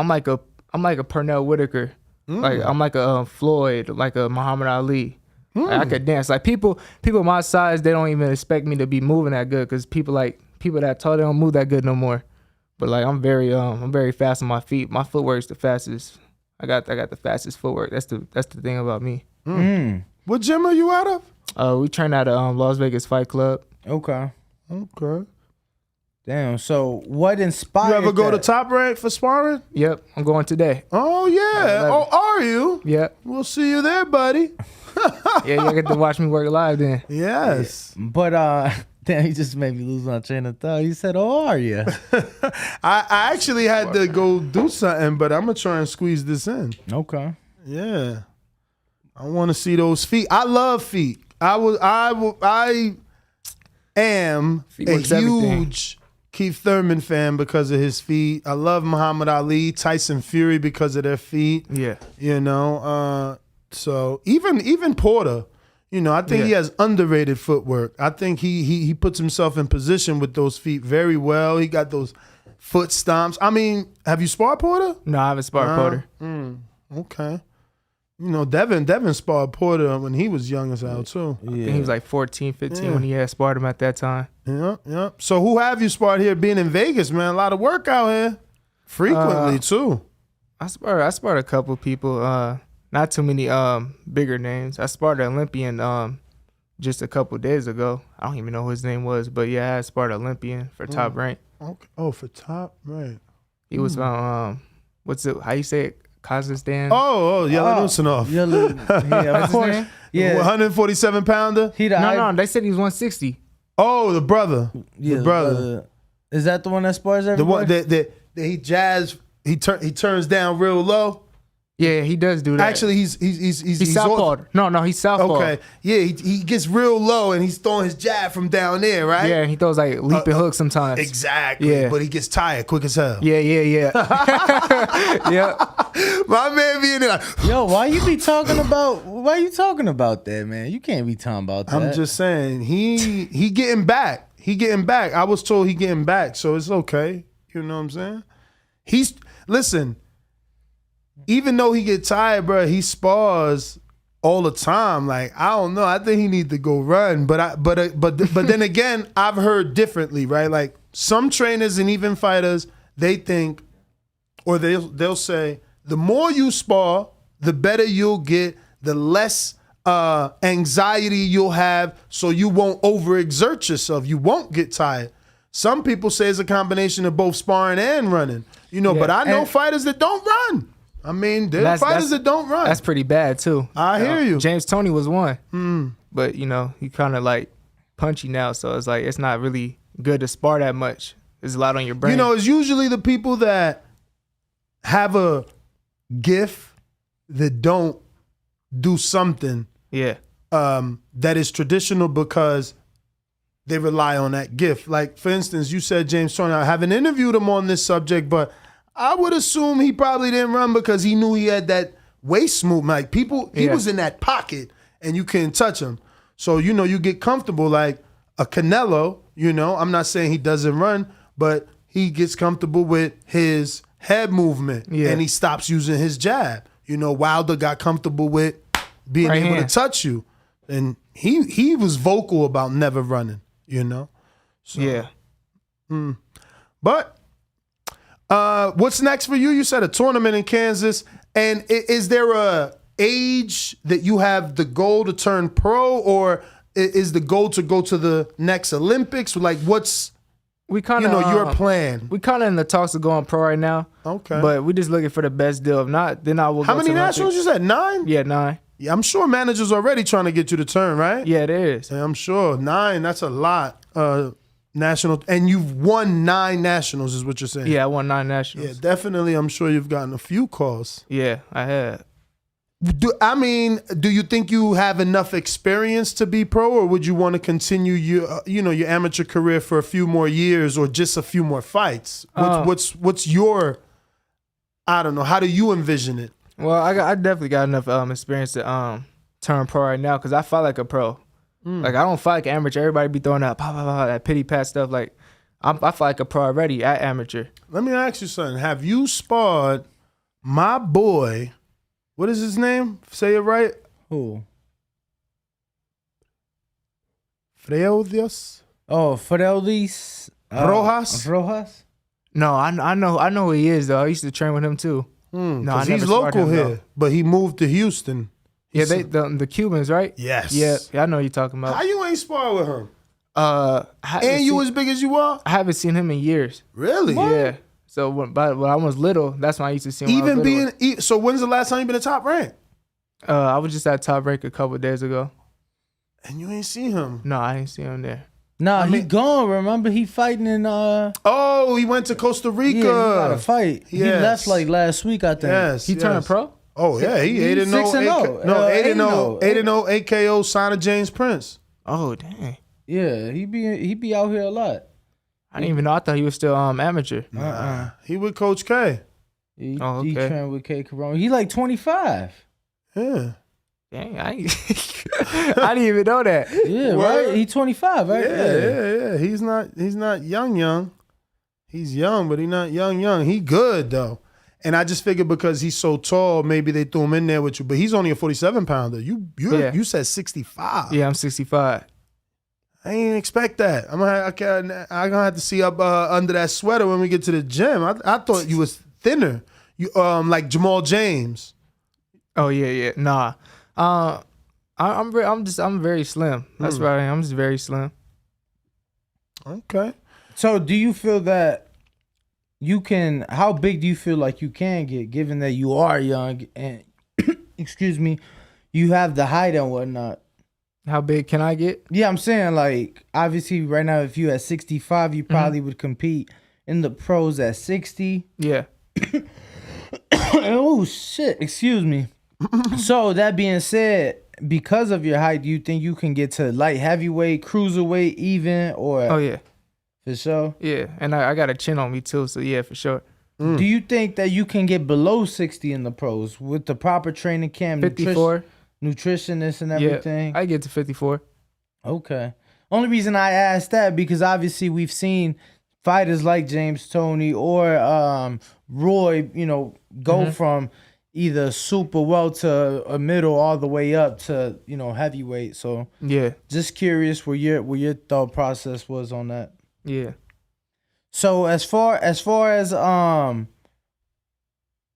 Pernell Whitaker. Like I'm like a Floyd, like a Muhammad Ali. Like, I could dance. Like people my size, they don't even expect me to be moving that good because people that tall, they don't move that good no more. But like I'm very fast on my feet. My footwork's the fastest I got the fastest footwork. That's the thing about me. What gym are you out of? We train out of Las Vegas Fight Club. Okay. Okay. Damn. So what inspired? You ever go to that? Top Rank for sparring? Yep, I'm going today. Oh yeah. Oh, are you? Yep. We'll see you there, buddy. Yeah, you get to watch me work live then. Yes. But damn, you just made me lose my train of thought. You said, "Oh, are you?" I actually had to go do something, but I'm gonna try and squeeze this in. Okay. Yeah. I want to see those feet. I love feet. I am Feet a works everything. huge Keith Thurman fan because of his feet. I love Muhammad Ali, Tyson Fury because of their feet. Yeah. You know, so even Porter, you know, I think he has underrated footwork. I think he puts himself in position with those feet very well. He got those foot stomps. I mean, have you sparred Porter? No, I haven't sparred Porter. Okay. You know, Devin sparred Porter when he was young as hell too. I think he was like 14, 15 when he had sparred him at that time. Yeah. So who have you sparred here? Being in Vegas, man, a lot of work out here. Frequently too. I sparred a couple people. Not too many bigger names. I sparred an Olympian just a couple days ago. I don't even know who his name was, but yeah, I sparred an Olympian for Top Rank. Okay. Oh, for Top Rank. He was from what's it? How you say it? Kazakhstan. Oh, Yelenusinov. What's his name? Yeah, 147 pounder. No, they said he was 160. Oh, the brother. Yeah, the brother. Is that the one that spars everybody? The one that he jazz. He turns down real low. Yeah, he does do that. Actually, he's southpaw. No, he's southpaw. Okay, yeah, he gets real low and he's throwing his jab from down there, right? Yeah, he throws like leaping hooks sometimes. Exactly. Yeah. But he gets tired quick as hell. Yeah. Yeah. My man being there like, Yo, why you talking about that, man? You can't be talking about that. I'm just saying, he getting back. I was told he getting back, so it's okay. You know what I'm saying? Listen, even though he get tired, bro, he spars all the time. Like, I don't know. I think he need to go run. But then again, I've heard differently, right? Like some trainers and even fighters, they think, or they'll say, the more you spar, the better you'll get, the less anxiety you'll have, so you won't overexert yourself. You won't get tired. Some people say it's a combination of both sparring and running. You know, but I know fighters that don't run. I mean, there's fighters that don't run. That's pretty bad too. I hear you. James Toney was one, but you know he kind of like punchy now, so it's like it's not really good to spar that much. There's a lot on your brain. You know, it's usually the people that have a gift that don't do something. Yeah. That is traditional because they rely on that gift. Like for instance, you said James Toney. I haven't interviewed him on this subject, but I would assume he probably didn't run because he knew he had that waist movement. Like he was in that pocket and you couldn't touch him. So, you know, you get comfortable like a Canelo, you know, I'm not saying he doesn't run, but he gets comfortable with his head movement and he stops using his jab. You know, Wilder got comfortable with being able to touch you. And he was vocal about never running, you know? So, yeah. But what's next for you? You said a tournament in Kansas. And is there a age that you have the goal to turn pro, or is the goal to go to the next Olympics? Like what's your plan? We kind of in the talks of going pro right now. Okay. But we just looking for the best deal. If not, then I will How go many to nationals you said? 9? Yeah, 9. Yeah, I'm sure managers already trying to get you to turn, right? Yeah, it is. Yeah, I'm sure. 9, that's a lot. National, and you've won 9 nationals is what you're saying? Yeah, I won 9 nationals. Yeah, definitely. I'm sure you've gotten a few calls. Yeah, I had. Do you think you have enough experience to be pro, or would you want to continue your amateur career for a few more years or just a few more fights? What's your, I don't know, how do you envision it? Well, I definitely got enough experience to turn pro right now because I fight like a pro. Like I don't fight like amateur. Everybody be throwing out that pity pat stuff. Like I fight like a pro already at amateur. Let me ask you something. Have you sparred my boy? What is his name? Say it right. Who? Freudius? Oh, Freudis Rojas? Rojas? No, I know who he is though. I used to train with him too. Because I he's never sparred local him, here, though. but he moved to Houston. Yeah, the Cubans, right? Yes. Yeah, I know what you're talking about. How you ain't spar with him? And you as big as you are? I haven't seen him in years. Really? Yeah. So when I was little, that's when I used to see him. Even being so, when's the last time you been a top rank? I was just at top rank a couple of days ago. And you ain't see him? No, I didn't see him there. Nah, he gone. Remember, he fighting in Oh, he went to Costa Rica. Yeah, he got a fight. He Yes. left like last week, I think. Yes, He turned pro? Oh yeah, he 8-0. 6-0. No, 8-0. 8-0 AKO sign of James Prince. Oh dang. Yeah, he be out here a lot. I didn't even know. I thought he was still amateur. He with Coach K. He okay. trained with K. Corona. He like 25. Yeah. Dang, I didn't even know that. Yeah, right. He 25, right? Yeah. He's not young. He's young, but he's not young. He good though. And I just figured because he's so tall, maybe they threw him in there with you. But he's only a 47 pounder. You said 65. Yeah, I'm 65. I ain't expect that. I'm gonna have to see up under that sweater when we get to the gym. I thought you was thinner. You like Jamal James. Oh yeah. Nah. I'm very slim. That's right. I'm just very slim. Okay. So do you feel that you can, how big do you feel like you can get, given that you are young and, excuse me, you have the height and whatnot? How big can I get? Yeah, I'm saying, like, obviously right now, if you at 65, you probably would compete in the pros at 60. Yeah. Oh, shit. Excuse me. So, that being said, because of your height, do you think you can get to light heavyweight, cruiserweight, even, or? Oh, yeah. For sure? Yeah, and I got a chin on me, too, so yeah, for sure. Do you think that you can get below 60 in the pros with the proper training camp? 54. Nutritionist and everything? Yeah, I get to 54. Okay. Only reason I asked that because obviously we've seen fighters like James Toney or Roy, go from either super well to a middle all the way up to, heavyweight. So yeah, just curious where your thought process was on that. Yeah. So as far as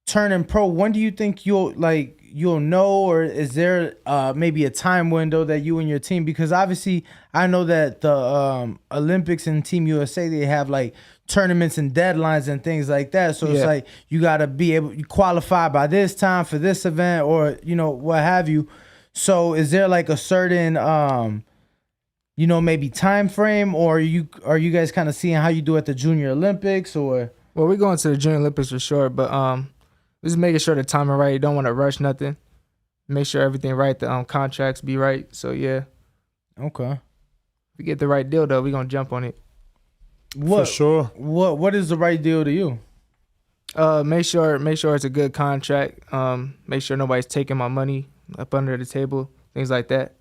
turning pro, when do you think you'll know, or is there maybe a time window that you and your team, because obviously I know that the Olympics and Team USA, they have like tournaments and deadlines and things like that. So it's like you got to be able to qualify by this time for this event or what have you. So is there like a certain maybe time frame, or are you guys kind of seeing how you do at the Junior Olympics? Or well, we're going to the Junior Olympics for sure, but just making sure the timing right. Don't want to rush nothing. Make sure everything right. The contracts be right. So yeah. Okay. If we get the right deal though, we gonna jump on it. For sure. What is the right deal to you? Make sure it's a good contract. Make sure nobody's taking my money up under the table. Things like that.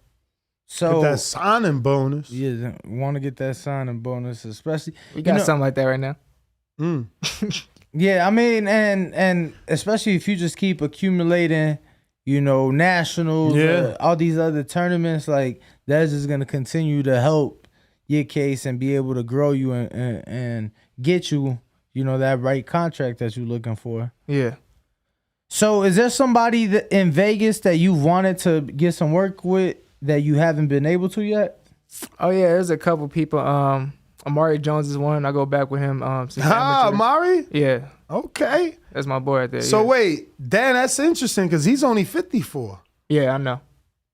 So get that signing bonus. Yeah, want to get that signing bonus, especially we got something like that right now. Yeah, I mean, and especially if you just keep accumulating, nationals, all these other tournaments, like that's just gonna continue to help your case and be able to grow you and get you, that right contract that you're looking for. Yeah. So is there somebody in Vegas that you wanted to get some work with that you haven't been able to yet? Oh yeah, there's a couple people. Amari Jones is one. I go back with him. Amari? Yeah. Okay. That's my boy right there. So wait, Dan, that's interesting because he's only 54. Yeah, I know.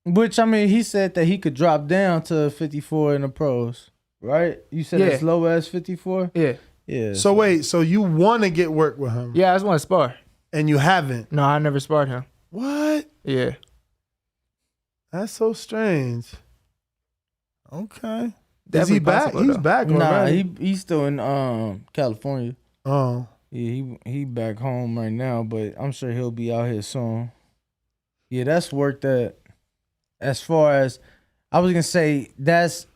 Which, I mean, he said that he could drop down to 54 in the pros, right? You said as low as 54? Yeah. Yeah. So wait, so you want to get work with him? Yeah, I just want to spar. And you haven't? No, I never sparred him. What? Yeah. That's so strange. Okay. Is Definitely he back? possible, He's though. back Nah, already. he's still in California. Oh. Yeah, he back home right now, but I'm sure he'll be out here soon. Yeah, that's work that, as far as, I was going to say, that's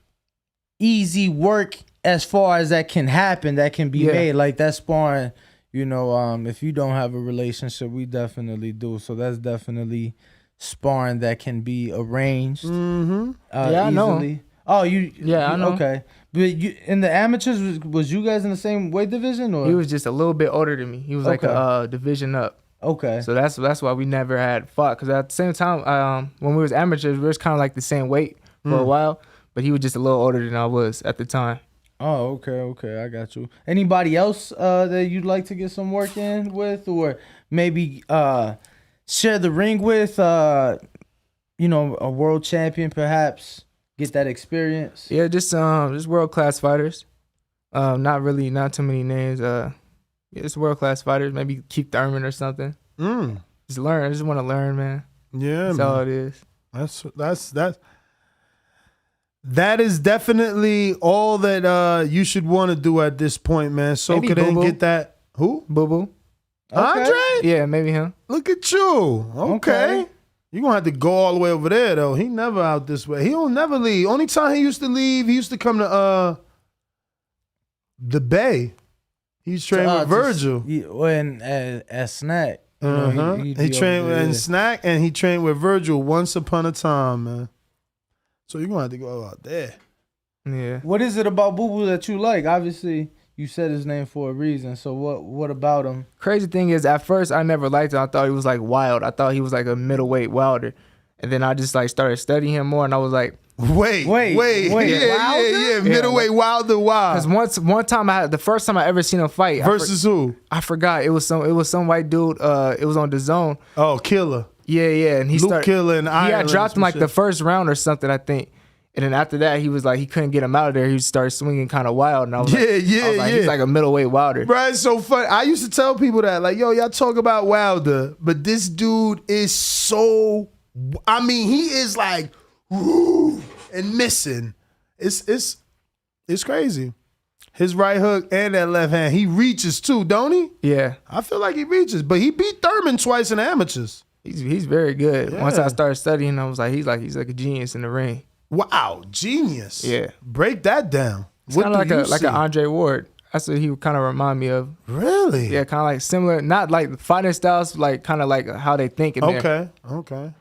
easy work as far as that can happen, that can be made. Like, that's sparring, if you don't have a relationship, we definitely do. So that's definitely sparring that can be arranged. Mm-hmm. Yeah, I know. Easily. Oh, I know. Okay. But you in the amateurs, was you guys in the same weight division, or he was just a little bit older than me? He was like a division up. Okay. So that's why we never had fought. Because at the same time, when we was amateurs, we was kind of like the same weight for a while. But he was just a little older than I was at the time. Oh, okay, I got you. Anybody else that you'd like to get some work in with, or maybe share the ring with? A world champion, perhaps get that experience. Yeah, just world class fighters. Not too many names. Just world class fighters. Maybe Keith Thurman or something. Just learn. I just want to learn, man. Yeah, that's all it is. That is definitely all that you should want to do at this point, man. Soak it in, get that. Who? Boo Boo. Okay. Andre? Yeah, maybe him. Look at you. Okay. You're going to have to go all the way over there, though. He never out this way. He don't never leave. Only time he used to leave, he used to come to the Bay. He's trained with Virgil. And at Snack. He trained with Snack, and he trained with Virgil once upon a time, man. So you're going to have to go out there. Yeah. What is it about Boo Boo that you like? Obviously, you said his name for a reason. So what about him? Crazy thing is, at first, I never liked him. I thought he was like wild. I thought he was like a middleweight Wilder. And then I just like started studying him more, and I was like, Wait. Yeah. Middleweight Wilder, wow. Because one time the first time I ever seen him fight. Versus who? I forgot. It was some white dude. It was on DAZN. Oh, Killer. Yeah. And he started Killer in Ireland. He had dropped him like the first round or something, I think. And then after that, he was like, he couldn't get him out of there. He started swinging kind of wild. And I was like, he's like a middleweight Wilder. Right, it's so funny. I used to tell people that, like, yo, y'all talk about Wilder, but this dude is so, he is like, woo, and missing. It's crazy. His right hook and that left hand, he reaches too, don't he? Yeah. I feel like he reaches, but he beat Thurman twice in the amateurs. He's very good. Yeah. Once I started studying, I was like, he's like a genius in the ring. Wow, genius. Yeah. Break that down. It's kind of like an Andre Ward. That's what he would kind of remind me of. Really? Yeah, kind of like similar, not like fighting styles, like kind of like how they think in there. Okay.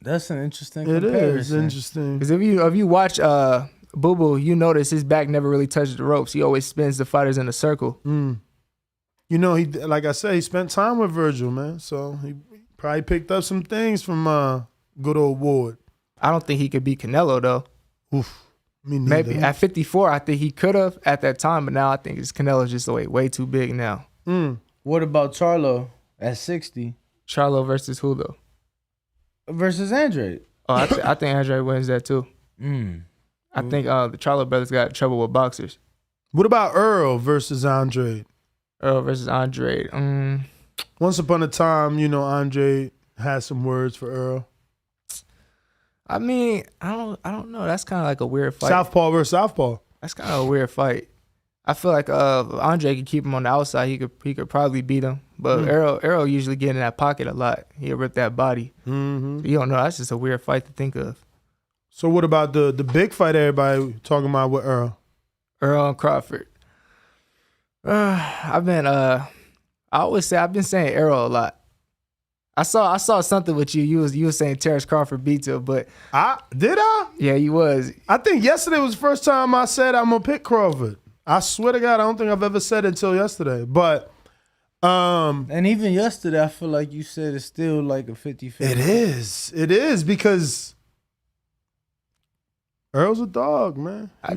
That's an interesting It comparison. is interesting. Because if you watch Boo Boo, you notice his back never really touches the ropes. He always spins the fighters in a circle. You know, he, like I said, he spent time with Virgil, man. So he probably picked up some things from good old Ward. I don't think he could beat Canelo though. Oof. Me neither. Maybe at 54, I think he could have at that time, but now I think Canelo's just way too big now. What about Charlo at 60? Charlo versus who though? Versus Andre. Oh, I think Andre wins that too. I think the Charlo brothers got trouble with boxers. What about Earl versus Andre? Earl versus Andre. Once upon a time, Andre had some words for Earl. I don't know. That's kind of like a weird fight. Southpaw versus Southpaw. That's kind of a weird fight. I feel like Andre could keep him on the outside. He could probably beat him. But Earl usually get in that pocket a lot. He'll rip that body. You don't know. That's just a weird fight to think of. So what about the big fight everybody talking about with Earl? Earl and Crawford. I've been saying Earl a lot. I saw something with you. You was saying Terrence Crawford beats him, but did I? Yeah, you was. I think yesterday was the first time I said I'm gonna pick Crawford. I swear to God, I don't think I've ever said it until yesterday. But and even yesterday, I feel like you said it's still like a 50-50. It is because Earl's a dog, man. I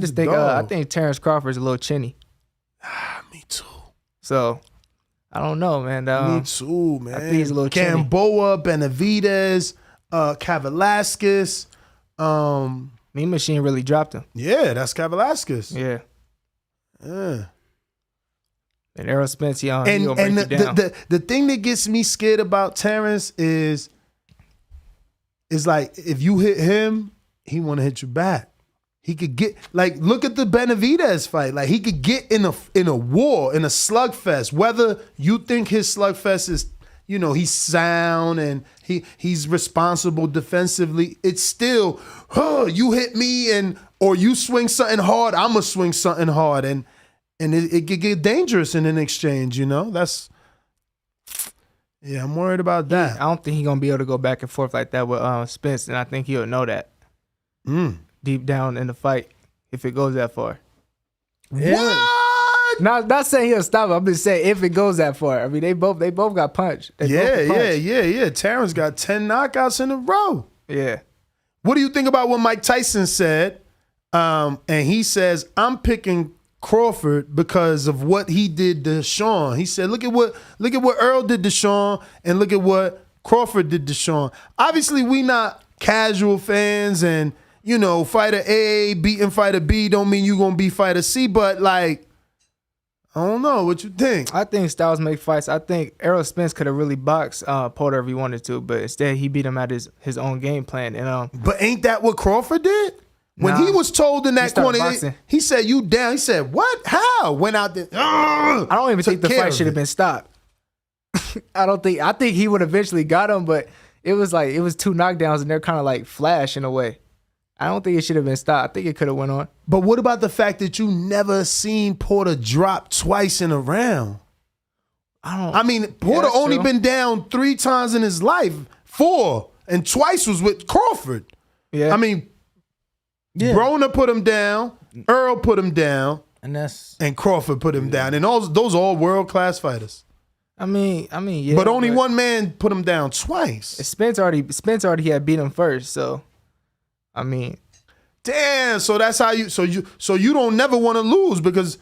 think Terrence Crawford's a little chinny. Me too. So I don't know, man. Me too, man. I think he's a little chinny. Gamboa, Benavidez, Kavalaskis. Mean Machine really dropped him. Yeah, that's Kavalaskis. Yeah. And Errol Spence, he gonna break you down. The thing that gets me scared about Terrence is like if you hit him, he want to hit you back. He could get look at the Benavidez fight. Like he could get in a war, in a slugfest. Whether you think his slugfest is, he's sound and he's responsible defensively, it's still, you hit me or you swing something hard, I'm gonna swing something hard, and it could get dangerous in an exchange. That's. Yeah, I'm worried about that. I don't think he's gonna be able to go back and forth like that with Spence, and I think he'll know that. Deep down in the fight, if it goes that far. What? What? Not saying he'll stop it. I'm just saying if it goes that far. I mean, they both got punched. Yeah. Terrence got 10 knockouts in a row. Yeah. What do you think about what Mike Tyson said? And he says, I'm picking Crawford because of what he did to Sean. He said, look at what Earl did to Sean, and look at what Crawford did to Sean. Obviously, we not casual fans, and fighter A beating fighter B don't mean you gonna beat fighter C, but like, I don't know. What you think? I think styles make fights. I think Errol Spence could have really boxed Porter if he wanted to, but instead he beat him at his own game plan. And but ain't that what Crawford did? When he was told in that corner, he said, "You down?" He said, "What? How?" Went out there. I don't even think the fight should have been stopped. I think he would eventually got him, but it was two knockdowns and they're kind of like flash in a way. I don't think it should have been stopped. I think it could have went on. But what about the fact that you never seen Porter drop twice in a round? Porter only been down 3 times in his life, 4, and twice was with Crawford. Yeah. Broner put him down, Earl put him down, and Crawford put him down, and those are all world-class fighters. Yeah. But only one man put him down twice. Spence already had beat him first, so damn. So that's how you. So you don't never want to lose because,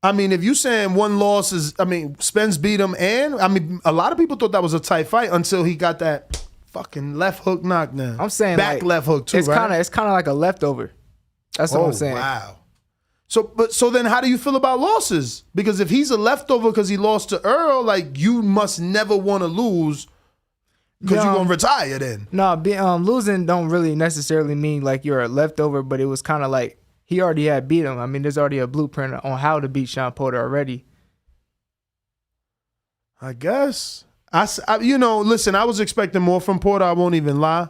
if you saying one loss is, Spence beat him, and a lot of people thought that was a tight fight until he got that fucking left hook knockdown. I'm saying back left hook too. It's kind of like a leftover. That's what I'm saying. Wow. So then how do you feel about losses? Because if he's a leftover because he lost to Earl, like you must never want to lose because you're gonna retire then. No, losing don't really necessarily mean like you're a leftover, but it was kind of like he already had beat him. There's already a blueprint on how to beat Sean Porter already. I guess. Listen, I was expecting more from Porter. I won't even lie.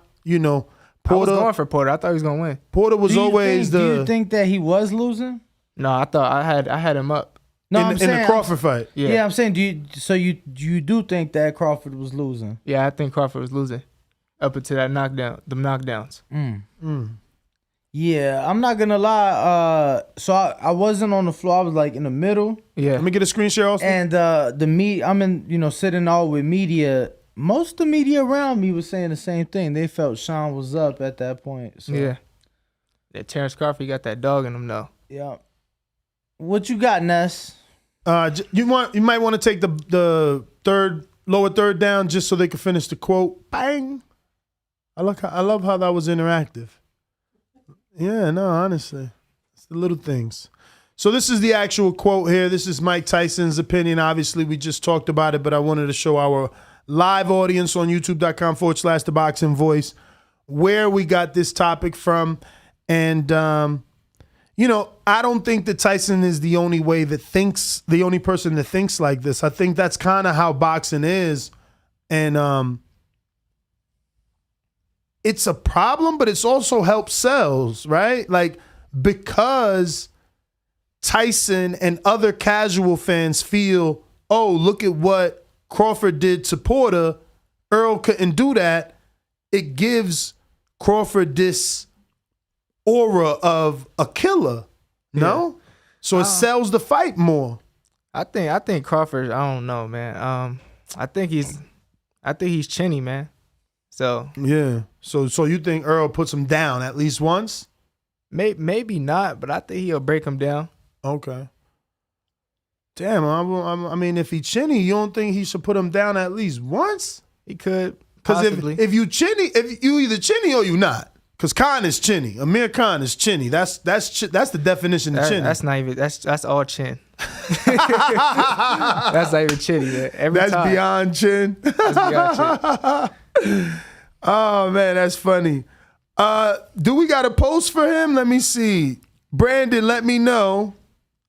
Porter. I was going for Porter. I thought he was gonna win. Porter was always Do you think that he was losing? No, I thought I had him up. No, in the Crawford fight. Yeah, I'm saying, you do think that Crawford was losing? Yeah, I think Crawford was losing up until that knockdowns. Yeah, I'm not gonna lie. So I wasn't on the floor. I was like in the middle. Yeah. Let me get a screen share also. And I'm in, sitting all with media. Most of the media around me was saying the same thing. They felt Sean was up at that point. So. Yeah. That Terrence Crawford got that dog in him though. Yeah. What you got, Ness? You might want to take the lower third down just so they can finish the quote. Bang. I love how that was interactive. Yeah, no, honestly. It's the little things. So this is the actual quote here. This is Mike Tyson's opinion. Obviously, we just talked about it, but I wanted to show our live audience on youtube.com/The Boxing Voice where we got this topic from. And, I don't think that Tyson is the only person that thinks like this. I think that's kind of how boxing is. And it's a problem, but it's also helped sales, right? Like, because Tyson and other casual fans feel, oh, look at what Crawford did to Porter, Earl couldn't do that. It gives Crawford this aura of a killer, no? So it sells the fight more. I think Crawford, I don't know, man. I think he's chinny, man. So yeah. So you think Earl puts him down at least once? Maybe not, but I think he'll break him down. Okay. Damn, if he chinny, you don't think he should put him down at least once? He could. Because if you either chinny or you not. Because Khan is chinny. Amir Khan is chinny. That's the definition of chinny. That's not even. That's all chin. That's not even chinny, man. That's time. Beyond chin. That's beyond chin. Oh man, that's funny. Do we got a post for him? Let me see. Brandon, let me know.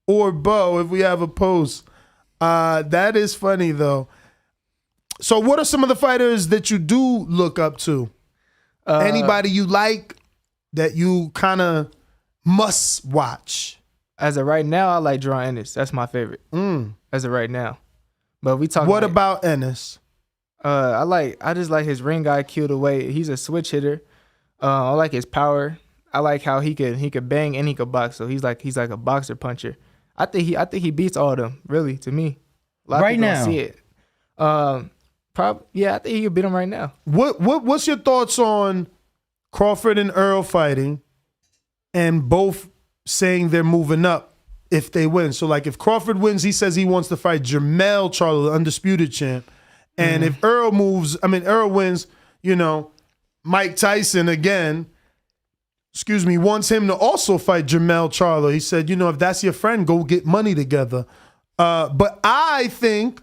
Or Bo, if we have a post. That is funny though. So what are some of the fighters that you do look up to? Anybody you like that you kind of must watch? As of right now, I like Jerron Ennis. That's my favorite. As of right now. But we talk. What about Ennis? I just like his ring IQ, the way he's a switch hitter. I like his power. I like how he could bang and he could box. So he's like a boxer puncher. I think he beats all of them. Really, to me, a lot of Right people don't now. see it. Yeah, I think he could beat him right now. What's your thoughts on Crawford and Earl fighting, and both saying they're moving up if they win? So like if Crawford wins, he says he wants to fight Jermell Charlo, the undisputed champ. And if Earl wins, you know, Mike Tyson again, wants him to also fight Jermell Charlo. He said, you know, if that's your friend, go get money together. But I think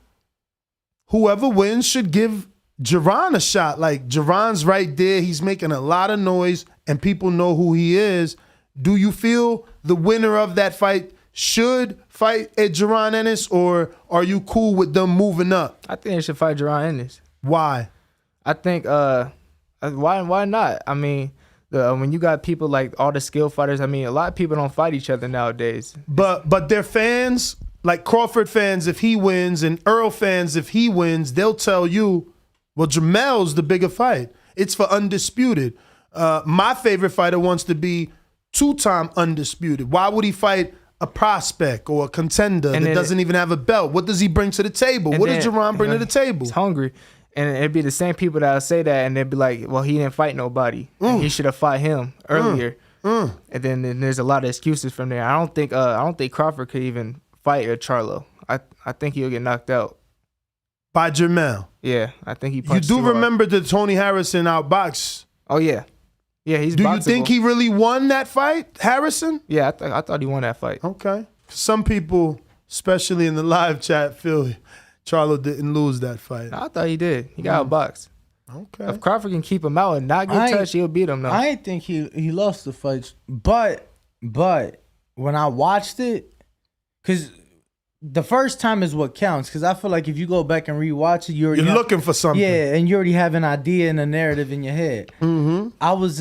whoever wins should give Gervonta a shot. Like, Gervonta's right there. He's making a lot of noise, and people know who he is. Do you feel the winner of that fight should fight at Gervonta Ennis, or are you cool with them moving up? I think they should fight Gervonta Ennis. Why? I think why not? I mean, when you got people like all the skill fighters, I mean, a lot of people don't fight each other nowadays. But their fans, like Crawford fans, if he wins, and Earl fans, if he wins, they'll tell you, well, Jermell's the bigger fight. It's for undisputed. My favorite fighter wants to be two-time undisputed. Why would he fight a prospect or a contender that doesn't even have a belt? What does he bring to the table? What does Jerron bring to the table? He's hungry. And it'd be the same people that'll say that, and they'd be like, well, he didn't fight nobody. And he should have fought him earlier. And then there's a lot of excuses from there. I don't think Crawford could even fight a Charlo. I think he'll get knocked out. By Jermell? Yeah, I think he You punched do too hard. remember the Tony Harrison outbox? Oh, yeah. Yeah, he's Do you boxable. think he really won that fight, Harrison? Yeah, I thought he won that fight. Okay. Some people, especially in the live chat, feel Charlo didn't lose that fight. I thought he did. He got outboxed. Okay. If Crawford can keep him out and not get touched, he'll beat him. I ain't think he lost the fight, but when I watched it, because the first time is what counts. Because I feel like if you go back and rewatch it, you're looking for something. Yeah, and you already have an idea and a narrative in your head. Mm-hmm. I was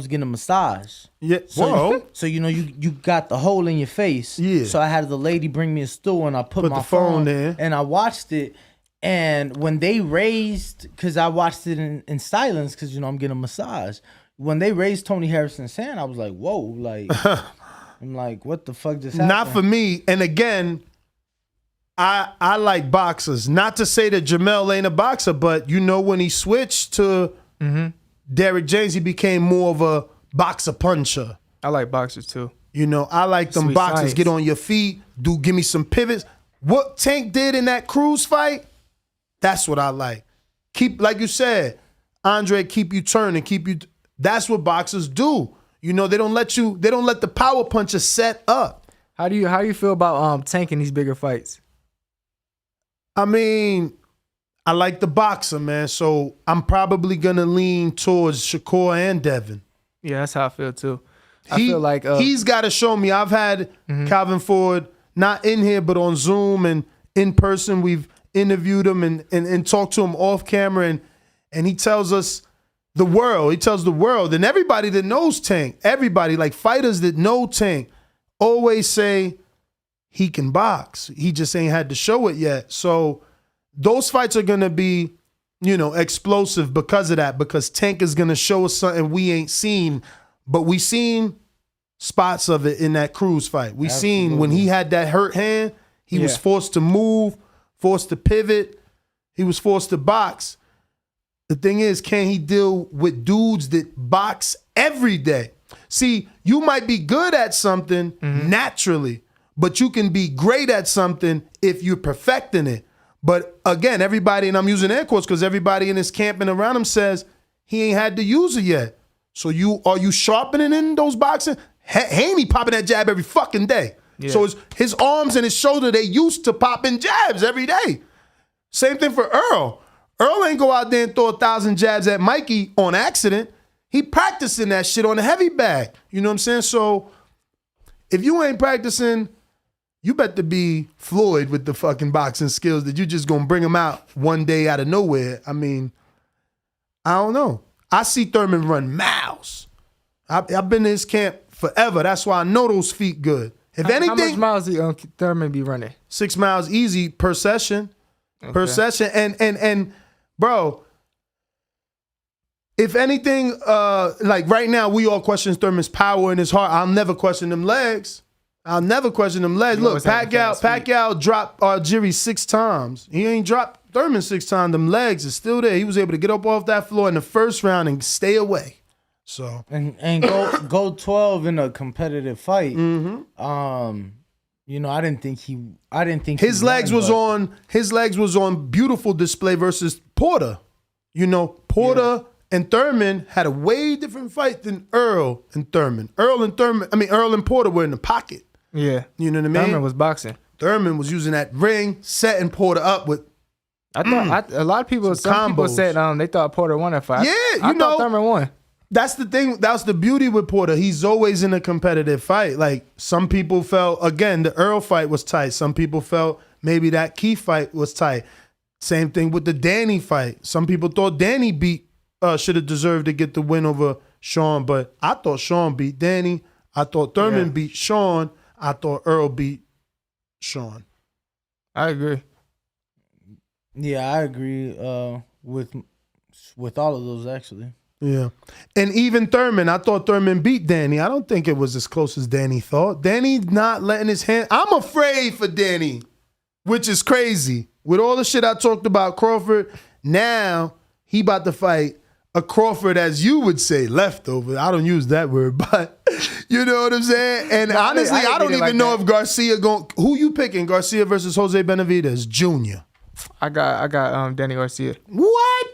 getting a massage. Yeah. So, so you know, you got the hole in your face. Yeah. So I had the lady bring me a stool, and I put my the phone there. and I watched it. And when they raised, because I watched it in silence, because you know I'm getting a massage. When they raised Tony Harrison's hand, I was like, whoa, like I'm like, what the fuck just happened? Not for me. And again, I like boxers. Not to say that Jermell ain't a boxer, but you know when he switched to Derrick James, he became more of a boxer puncher. I like boxers too. You know, I like them Sweet boxers. science. Get on your feet. Give me some pivots. What Tank did in that Cruz fight, that's what I like. Keep, like you said, Andre, keep you turning, that's what boxers do. You know, they don't let the power puncher set up. How do you feel about Tank in these bigger fights? I mean, I like the boxer, man. So I'm probably gonna lean towards Shakur and Devin. Yeah, that's how I feel too. I feel like he's got to show me. I've had Calvin Ford not in here, but on Zoom and in person. We've interviewed him and talked to him off camera, and he tells us the world. He tells the world and everybody that knows Tank, everybody, like fighters that know Tank, always say he can box. He just ain't had to show it yet. So those fights are gonna be, you know, explosive because of that. Because Tank is gonna show us something we ain't seen, but we seen spots of it in that Cruz fight. We seen when he had that hurt hand, he was forced to move, forced to pivot, he was forced to box. The thing is, can he deal with dudes that box every day? See, you might be good at something naturally, but you can be great at something if you're perfecting it. But again, everybody, and I'm using air quotes because everybody in his camp and around him says he ain't had to use it yet. So are you sharpening in those boxing? Haney popping that jab every fucking day. Yeah. So his arms and his shoulder, they used to popping jabs every day. Same thing for Earl. Earl ain't go out there and throw 1,000 jabs at Mikey on accident. He practicing that shit on the heavy bag. You know what I'm saying? So if you ain't practicing, you better be Floyd with the fucking boxing skills that you just gonna bring them out one day out of nowhere. I mean, I don't know. I see Thurman run miles. I've been in his camp forever. That's why I know those feet good. If anything, how much miles do Thurman be running? 6 miles easy per session. Okay. Per session. And bro, if anything, like right now, we all question Thurman's power and his heart. I'll never question them legs. I'll never question them legs. Look, Pacquiao dropped Jiri 6 times. He ain't dropped Thurman 6 times. Them legs are still there. He was able to get up off that floor in the first round and stay away. So and go 12 in a competitive fight. Mm-hmm. I didn't think his legs was on beautiful display versus Porter. Porter and Thurman had a way different fight than Earl and Thurman. Earl and Porter were in the pocket. Yeah. You know what I mean? Thurman was boxing. Thurman was using that ring, setting Porter up with. I thought a lot of people, some people said they thought Porter won that fight. Yeah, I thought Thurman won. That's the thing. That's the beauty with Porter. He's always in a competitive fight. Like some people felt, again, the Earl fight was tight. Some people felt maybe that Key fight was tight. Same thing with the Danny fight. Some people thought Danny should have deserved to get the win over Sean, but I thought Sean beat Danny. I thought Thurman beat Sean. I thought Earl beat Sean. I agree. Yeah, I agree with all of those actually. Yeah. And even Thurman, I thought Thurman beat Danny. I don't think it was as close as Danny thought. Danny not letting his hand. I'm afraid for Danny, which is crazy. With all the shit I talked about Crawford, now he about to fight a Crawford, as you would say, leftover. I don't use that word, but you know what I'm saying? And honestly, I don't even know if Garcia who you picking? Garcia versus Jose Benavidez Jr. I got Danny Garcia. What?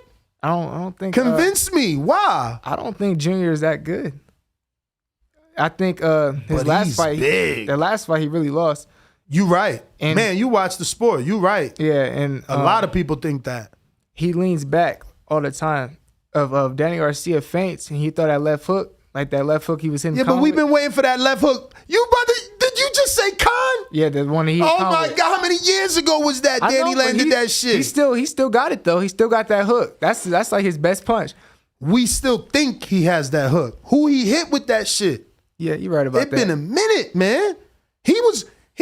I don't think. Convince me. Why? I don't think Junior is that good. I think his last fight, the last fight he really lost. You right. And man, you watch the sport. You right. Yeah, and a lot of people think that. He leans back all the time. Of Danny Garcia feints, and he thought that left hook, he was hitting. Yeah, but we've been waiting for that left hook. You brother, did you just say Khan? Yeah, the one he. Oh my God, how many years ago was that? Danny landed that shit. He still got it though. He still got that hook. That's like his best punch. We still think he has that hook. Who he hit with that shit? Yeah, you're right about that. It's been a minute, man. He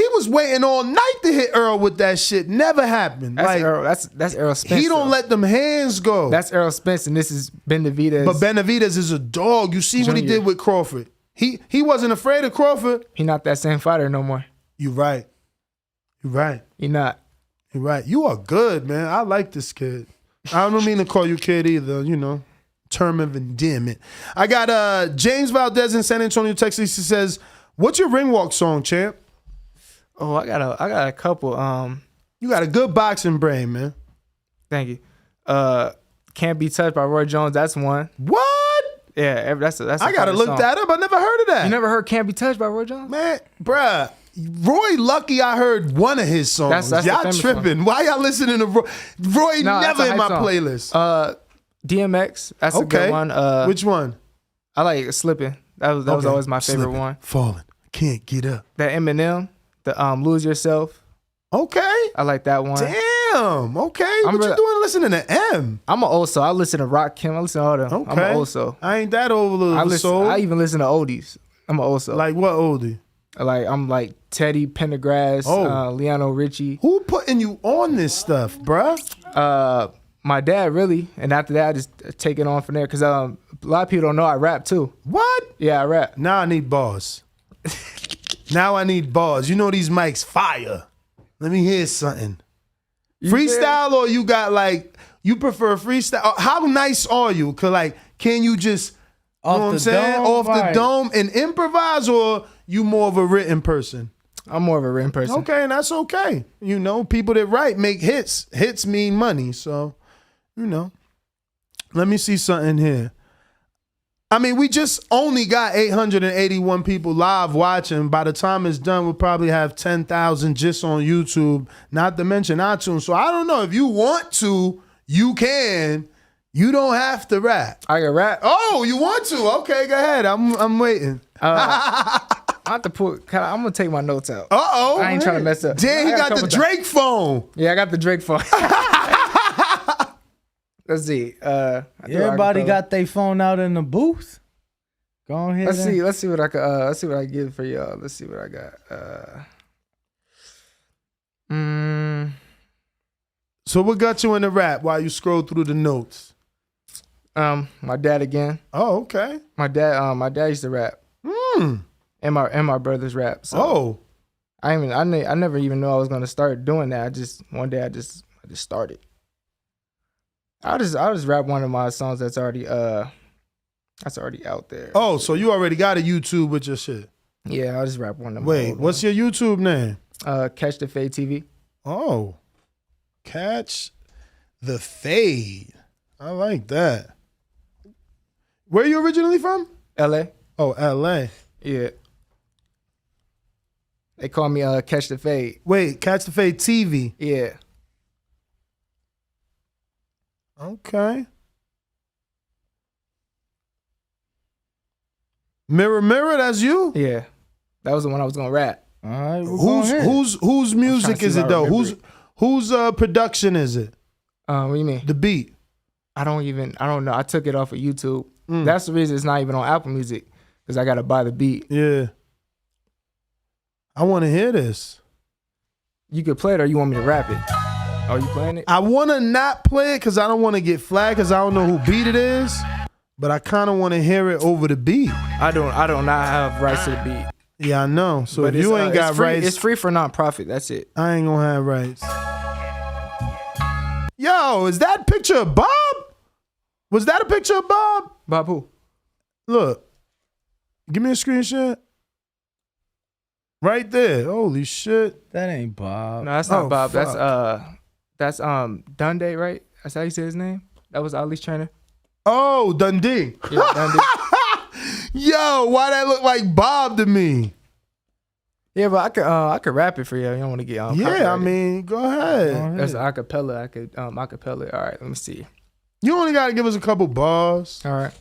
was waiting all night to hit Earl with that shit. Never happened. That's Earl. That's Errol Spence. He don't let them hands go. That's Errol Spence, and this is Benavidez. But Benavidez is a dog. You see what he did with Crawford. He wasn't afraid of Crawford. He not that same fighter no more. You right. You right. He not. You right. You are good, man. I like this kid. I don't mean to call you kid either. Term of endearment. I got James Valdez in San Antonio, Texas. He says, "What's your ring walk song, champ?" Oh, I got a couple. You got a good boxing brain, man. Thank you. Can't Be Touched by Roy Jones. That's one. What? Yeah, that's. I gotta look that up. I never heard of that. You never heard Can't Be Touched by Roy Jones? Man, bruh. Roy lucky I heard one of his songs. That's y'all tripping. One. Why y'all listening to Roy? Roy never in my song. playlist. DMX. That's a good one. Which one? I like Slipping. That was always my favorite one. Falling. Can't get up. That Eminem. The Lose Yourself. Okay. I like that one. Damn. Okay. What you doing listening to M? I'm an old soul. I listen to Rock Kim. I listen to all them. Okay. I'm an old soul. I ain't that old of a soul. I even listen to oldies. I'm an old soul. Like what oldie? I'm like Teddy Pendergrass, Lionel Richie. Who putting you on this stuff, bruh? My dad, really. And after that, I just take it on from there. Because a lot of people don't know I rap too. What? Yeah, I rap. Now I need bars. Now I need bars. You know these mics fire. Let me hear something. Freestyle or you got you prefer freestyle? How nice are you? Cause can you just, you know what I'm saying? Off the dome and improvise, or you more of a written person? I'm more of a written person. Okay, and that's okay. People that write make hits. Hits mean money. So, let me see something here. I mean, we just only got 881 people live watching. By the time it's done, we'll probably have 10,000 just on YouTube, not to mention iTunes. So I don't know. If you want to, you can. You don't have to rap. I can rap. Oh, you want to? Okay, go ahead. I'm waiting. I have to I'm going to take my notes out. Uh-oh. I ain't trying to mess up. Damn, he got the Drake phone. Yeah, I got the Drake phone. Let's see. Everybody got their phone out in the booth. Go ahead. Let's see what I can. Let's see what I get for y'all. Let's see what I got. So what got you in the rap while you scroll through the notes? My dad again. Oh, okay. My dad used to rap. And my brothers rap. So I never even knew I was gonna start doing that. One day I just started. I'll just rap one of my songs that's already out there. Oh, so you already got a YouTube with your shit? Yeah, I'll just rap one of them. Wait, what's your YouTube name? Catch the Fade TV. Oh, Catch the Fade. I like that. Where are you originally from? LA. Oh, LA. Yeah. They call me Catch the Fade. Wait, Catch the Fade TV. Yeah. Okay. Mirror, Mirror, that's you? Yeah. That was the one I was gonna rap. All right. Whose music is it though? Whose production is it? What do you mean? The beat. I don't know. I took it off of YouTube. That's the reason it's not even on Apple Music, because I gotta buy the beat. Yeah. I want to hear this. You could play it, or you want me to rap it? Oh, you playing it? I want to not play it because I don't want to get flagged because I don't know who beat it is, but I kind of want to hear it over the beat. I do not have rights to the beat. Yeah, I know. So but if you ain't got rights, it's free for nonprofit. That's it. I ain't gonna have rights. Yo, is that picture of Bob? Was that a picture of Bob? Bob who? Look, give me a screenshot. Right there. Holy shit. That ain't Bob. No, that's not Bob. Fuck. That's Dundee, right? That's how you say his name? That was Ali's trainer. Oh, Dundee. Yeah, Dundee. Yo, why that look like Bob to me? Yeah, but I could rap it for you. You don't want to get yeah, I mean, go ahead. That's acapella. I could acapella. All right, let me see. You only got to give us a couple bars. All right.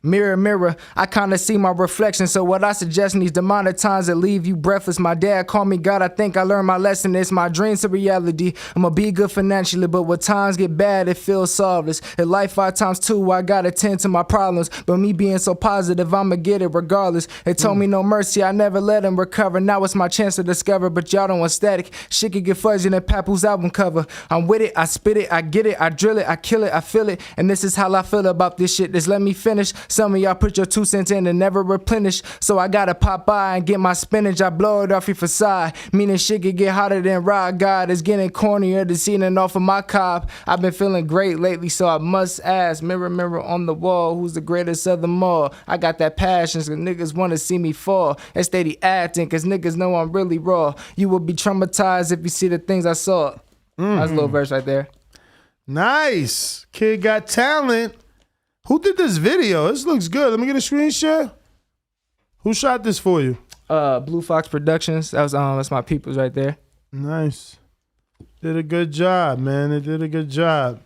Mirror, mirror, I kinda see my reflection. So what I suggest in these demonic of times that leave you breathless. My dad called me God, I think I learned my lesson. It's my dreams to reality. I'ma be good financially, but when times get bad, it feels solveless. In life 5 times 2, I gotta tend to my problems. But me being so positive, I'ma get it regardless. They told me no mercy, I never let him recover. Now it's my chance to discover, but y'all don't want static. Shit can get fuzzy in that Papoose album cover. I'm with it, I spit it, I get it, I drill it, I kill it, I feel it. And this is how I feel about this shit. Just let me finish. Some of y'all put your 2 cents in and never replenish. So I gotta pop by and get my spinach. I blow it off your facade. Meaning shit could get hotter than rod. God is getting cornier, deceiving off of my cob. I've been feeling great lately, so I must ask. Mirror, mirror on the wall, who's the greatest of them all? I got that passion, so niggas wanna see me fall. And steady acting, cause niggas know I'm really raw. You will be traumatized if you see the things I saw. That's a little verse right there. Nice. Kid got talent. Who did this video? This looks good. Let me get a screenshot. Who shot this for you? Blue Fox Productions. That's my peoples right there. Nice. Did a good job, man. They did a good job.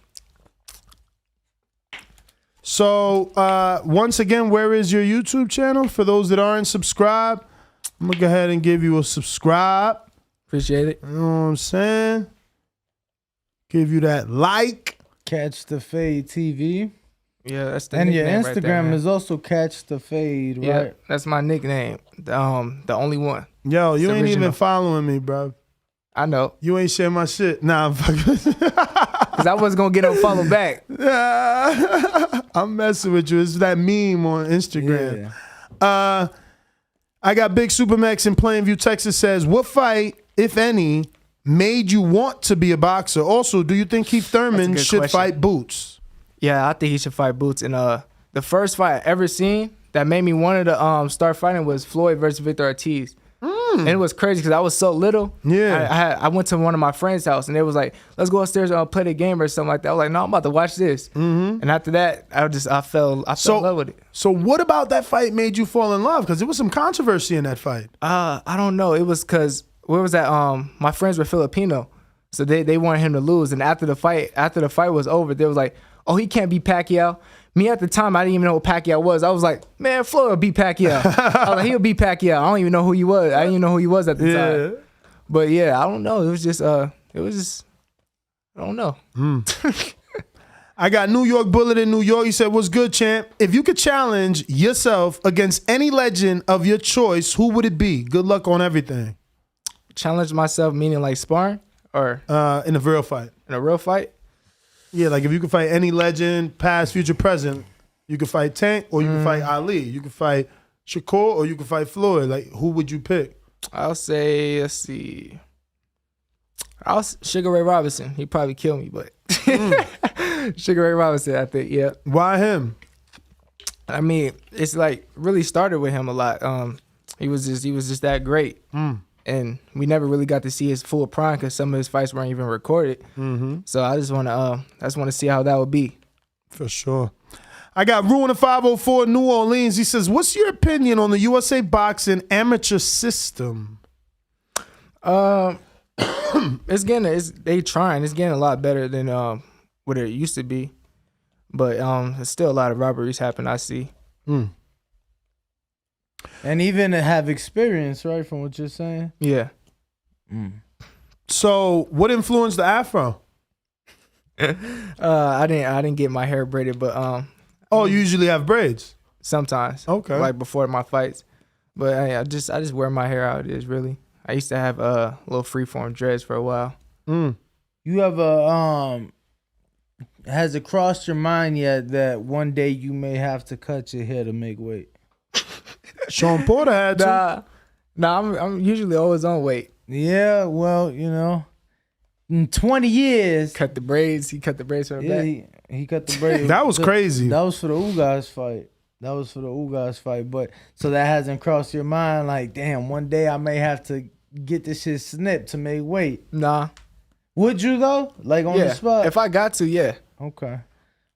So, once again, where is your YouTube channel? For those that aren't subscribed, I'm going to go ahead and give you a subscribe. Appreciate it. You know what I'm saying? Give you that like. Catch the Fade TV. Yeah, that's the and your nickname Instagram right there, is also Catch the Fade, right? Yeah, that's my nickname. The only one. Yo, you It's ain't original. even following me, bro. I know. You ain't share my shit. Nah, I'm fucking. Cause I wasn't gonna get no follow back. I'm messing with you. It's that meme on Instagram. Yeah. I got Big Supermax in Plainview, Texas says, what fight, if any, made you want to be a boxer? Also, do you think Keith Thurman good should question. fight Boots? Yeah, I think he should fight Boots. And the first fight I ever seen that made me want to start fighting was Floyd versus Victor Ortiz. And it was crazy because I was so little. Yeah. I went to one of my friends' house and they was like, let's go upstairs and play the game or something like that. I was like, no, I'm about to watch this. And after that, I fell in love with it. So what about that fight made you fall in love? Because there was some controversy in that fight. I don't know. It was because, where was that? My friends were Filipino. So they wanted him to lose. And after the fight was over, they was like, oh, he can't beat Pacquiao. Me at the time, I didn't even know who Pacquiao was. I was like, man, Floyd will beat Pacquiao. I was like, he'll beat Pacquiao. I don't even know who he was. I didn't even know who he was at the time. But yeah, I don't know. It was just, I don't know. I got New York Bullet in New York. He said, what's good, champ? If you could challenge yourself against any legend of your choice, who would it be? Good luck on everything. Challenge myself, meaning like sparring? Or in a real fight. In a real fight? Yeah, like if you could fight any legend, past, future, present, you could fight Tank or you could fight Ali. You could fight Shakur, or you can fight Floyd. Like, who would you pick? I'll say, let's see. Sugar Ray Robinson. He'd probably kill me, but Sugar Ray Robinson, I think, yeah. Why him? I mean, it's like really started with him a lot. He was just that great. And we never really got to see his full prime because some of his fights weren't even recorded. So I just want to see how that would be. For sure. I got Ruin of 504 New Orleans. He says, "What's your opinion on the USA boxing amateur system?" It's getting a lot better than what it used to be, but there's still a lot of robberies happen. I see. And even to have experience, right, from what you're saying? Yeah. So, what influenced the afro? I didn't get my hair braided, but you usually have braids sometimes. Okay. Like before my fights, but I just wear my hair out. It is really. I used to have little freeform dreads for a while. You ever has it crossed your mind yet that one day you may have to cut your hair to make weight? Sean Porter had to. Nah, I'm usually always on weight. Yeah, well, you know, in 20 years, cut the braids. He cut the braids from the back. He cut the braids. That was crazy. That was for the Ugas fight. But so that hasn't crossed your mind, like, damn, one day I may have to get this shit snipped to make weight. Nah. Would you though? Like on the spot? If I got to, yeah. Okay.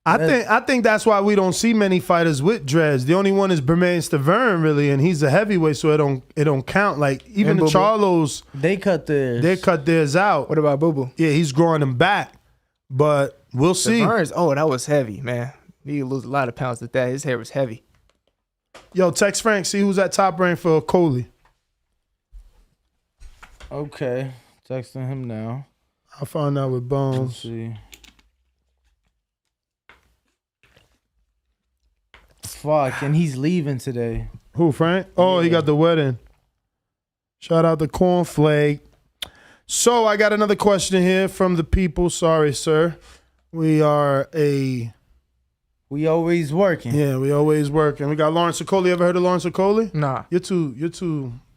I think that's why we don't see many fighters with dreads. The only one is Bermain Stavern, really, and he's a heavyweight, so it don't count. Like even the Charlos, they cut theirs out. What about Boo Boo? Yeah, he's growing them back, but we'll see. Stavern's, that was heavy, man. He lose a lot of pounds with that. His hair was heavy. Yo, text Frank, see who's at top rank for Coley. Okay, texting him now. I'll find out with Bones. Let's see. Fuck, and he's leaving today. Who, Frank? Oh, he got the wedding. Shout out to Cornflake. So I got another question here from the people. Sorry, sir. We always working. Yeah, we always working. We got Lawrence Okoli. Ever heard of Lawrence Okoli? Nah. You're too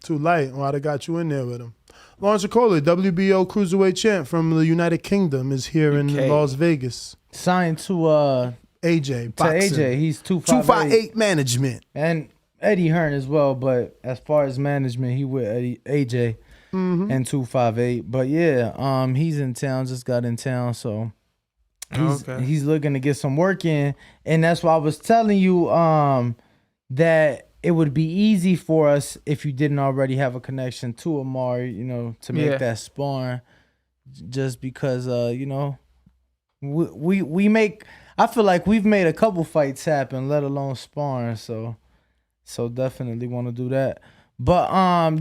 light. Well, I'd have got you in there with him. Lawrence Okoli, WBO Cruiserweight champ from the United Kingdom, is here in Las Vegas. Signed to AJ. To AJ, he's 258 management. And Eddie Hearn as well, but as far as management, he with AJ and 258. But yeah, he's in town, just got in town, so he's looking to get some work in. And that's why I was telling you that it would be easy for us if you didn't already have a connection to Amari, you know, to make that sparring. Just because you know, we make, I feel like we've made a couple fights happen, let alone sparring. So definitely want to do that. But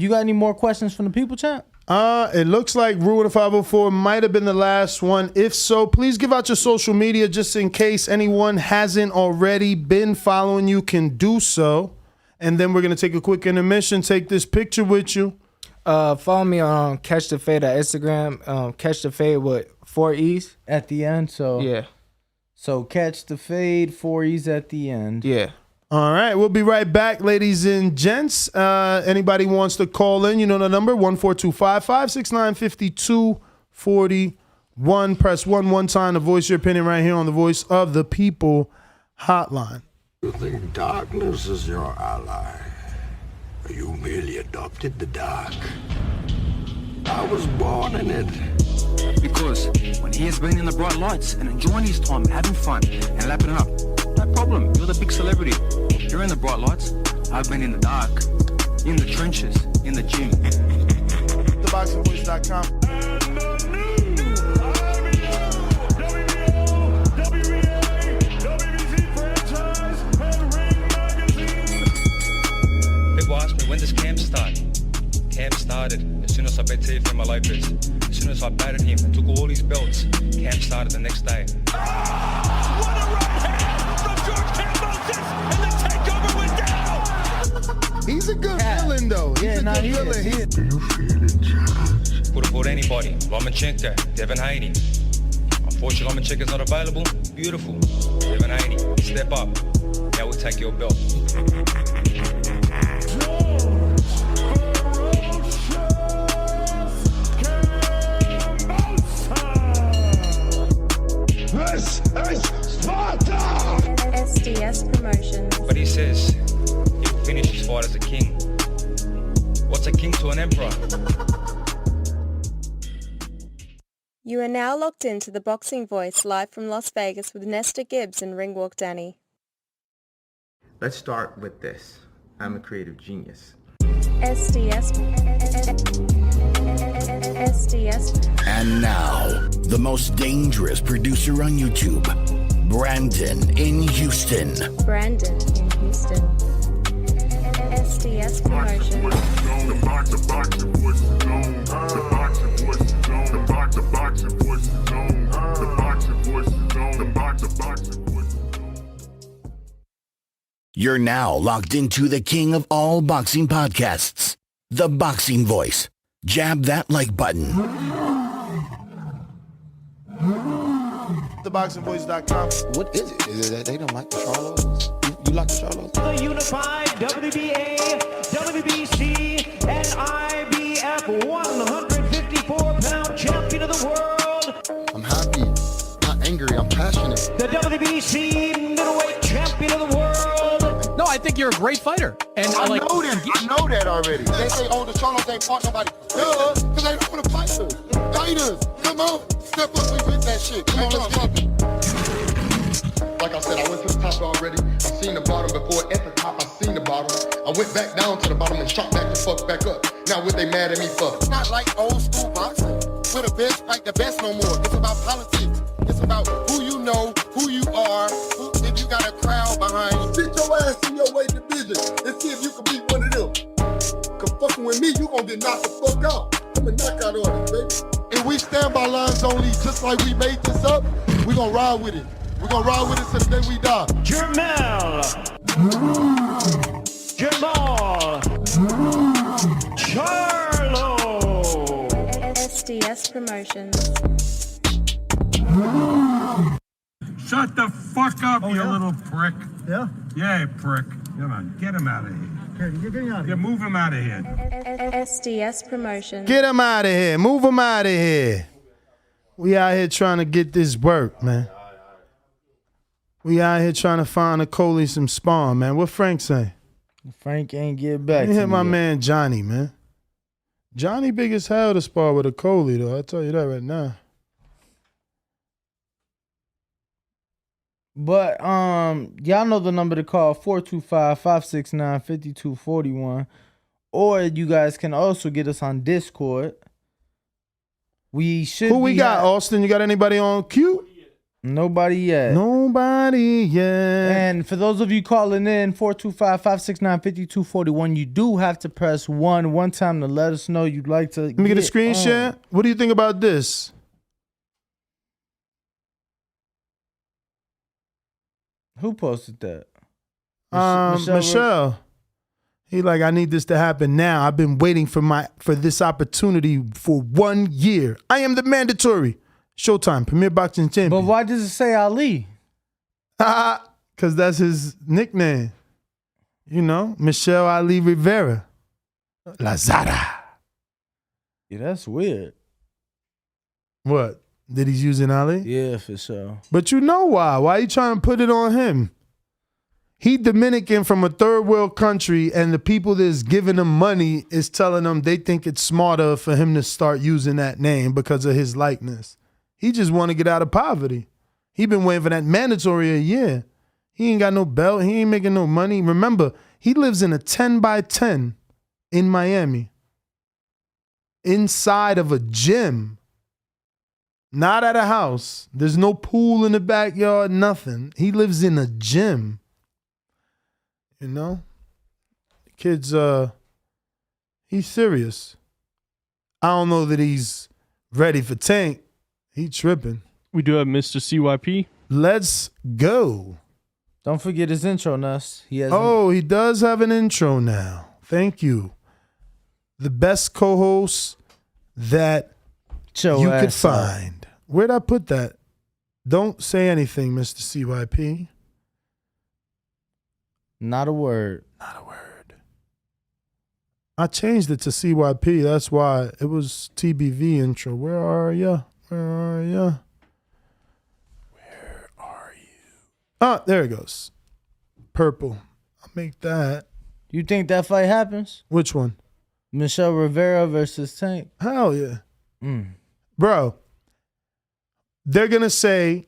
you got any more questions from the people, champ? It looks like Ruin 504 might have been the last one. If so, please give out your social media just in case anyone hasn't already been following you can do so. And then we're gonna take a quick intermission. Take this picture with you. Follow me on Catch the Fade at Instagram. Catch the Fade with 4 E's at the end. So yeah. So Catch the Fade, 4 E's at the end. Yeah. All right, we'll be right back, ladies and gents. Anybody wants to call in, you know the number, 14255695241. Press 1 one time to voice your opinion right here on the Voice of the People hotline. You think darkness is your ally? Or you merely adopted the dark? I was born in it. Because when he has been in the bright lights and enjoying his time, having fun and lapping it up, no problem, you're the big celebrity. You're in the bright lights, I've been in the dark, in the trenches, in the gym. TheBoxingVoice.com. People ask me, when does camp start? Camp started as soon as I bet Teofimo Lopez. As soon as I batted him and took all his belts, camp started the next day. What a right hand from George Kambosos, and the takeover went down. He's a good villain, though. He's a good villain. Could have fought anybody. Lomachenko, Devin Haney. Unfortunately, Lomachenko's not available. Beautiful. Devin Haney, step up. Now we'll take your belt. king. What's a king to an emperor? You are now locked into the Boxing Voice live from Las Vegas with Nesta Gibbs and Ringwalk Danny. Let's start with this. I'm a creative genius. SDS. And now, the most dangerous producer on YouTube, Brandon in Houston. Brandon in Houston. SDS Promotions. You're now locked into the king of all boxing podcasts, The Boxing Voice. Jab that like button. TheBoxingVoice.com. What is it? Is it that they don't like the Charlos? You like the Charlos? The unified WBA, WBC, and IBF 154-pound champion of the world. I'm happy, not angry, I'm passionate. The WBC middleweight champion of the world. No, I think you're a great fighter. And I know that already. They say, oh, the Charlos ain't fought nobody. Duh, because they don't want to fight us. Fighters, come on, step up and get that shit. Come on, let's get it. Like I said, I went to the top already. I seen the bottom before. At the top, I seen the bottom. I went back down to the bottom and shot back the fuck back up. Now what they mad at me for? It's not like old school boxing. We're the best, fight the best no more. It's about politics. It's about who you know, who you are, if you got a crowd behind you. Sit your ass in your weight division and see if you can beat one of them. Cause fucking with me, you gonna get knocked the fuck out. I'm a knockout artist, baby. If we stand by lines only, just like we made this up, we gonna ride with it. We gonna ride with it till the day we die. Jamal Charlo. SDS Promotions. Shut the fuck up, you little prick. Yeah? Yeah, prick. Come on, get him out of here. Get him out of here. Move him out of here. SDS Promotions. Get him out of here. Move him out of here. We out here trying to get this work, man. We out here trying to find a Coley some spawn, man. What Frank say? Frank ain't get back. You hit my man Johnny, man. Johnny big as hell to spar with a Coley, though. I'll tell you that right now. But y'all know the number to call, 425-569-5241. Or you guys can also get us on Discord. We should Who we got, Austin? You got anybody on cue? Nobody yet. Nobody yet. And for those of you calling in, 425-569-5241, you do have to press one time to let us know you'd like to Let me get a screen share. What do you think about this? Who posted that? Michelle. He like, I need this to happen now. I've been waiting for this opportunity for 1 year. I am the mandatory Showtime Premier Boxing Champion. But why does it say Ali? Because that's his nickname. You know, Michelle Ali Rivera. Lazada. Yeah, that's weird. What? That he's using Ali? Yeah, for sure. But you know why? Why you trying to put it on him? He Dominican from a third world country, and the people that's giving him money is telling him they think it's smarter for him to start using that name because of his likeness. He just want to get out of poverty. He been waiting for that mandatory a year. He ain't got no belt. He ain't making no money. Remember, he lives in a 10x10 in Miami. Inside of a gym. Not at a house. There's no pool in the backyard, nothing. He lives in a gym. You know? The kid's, he's serious. I don't know that he's ready for Tank. He tripping. We do have Mr. CYP. Let's go. Don't forget his intro, Nuss. He does have an intro now. Thank you. The best co-host that you could find. Where'd I put that? Don't say anything, Mr. CYP. Not a word. Not a word. I changed it to CYP. That's why it was TBV intro. Where are ya? Where are ya? Where are you? Oh, there it goes. Purple. I'll make that. You think that fight happens? Which one? Michelle Rivera versus Tank. Hell yeah. Bro, they're going to say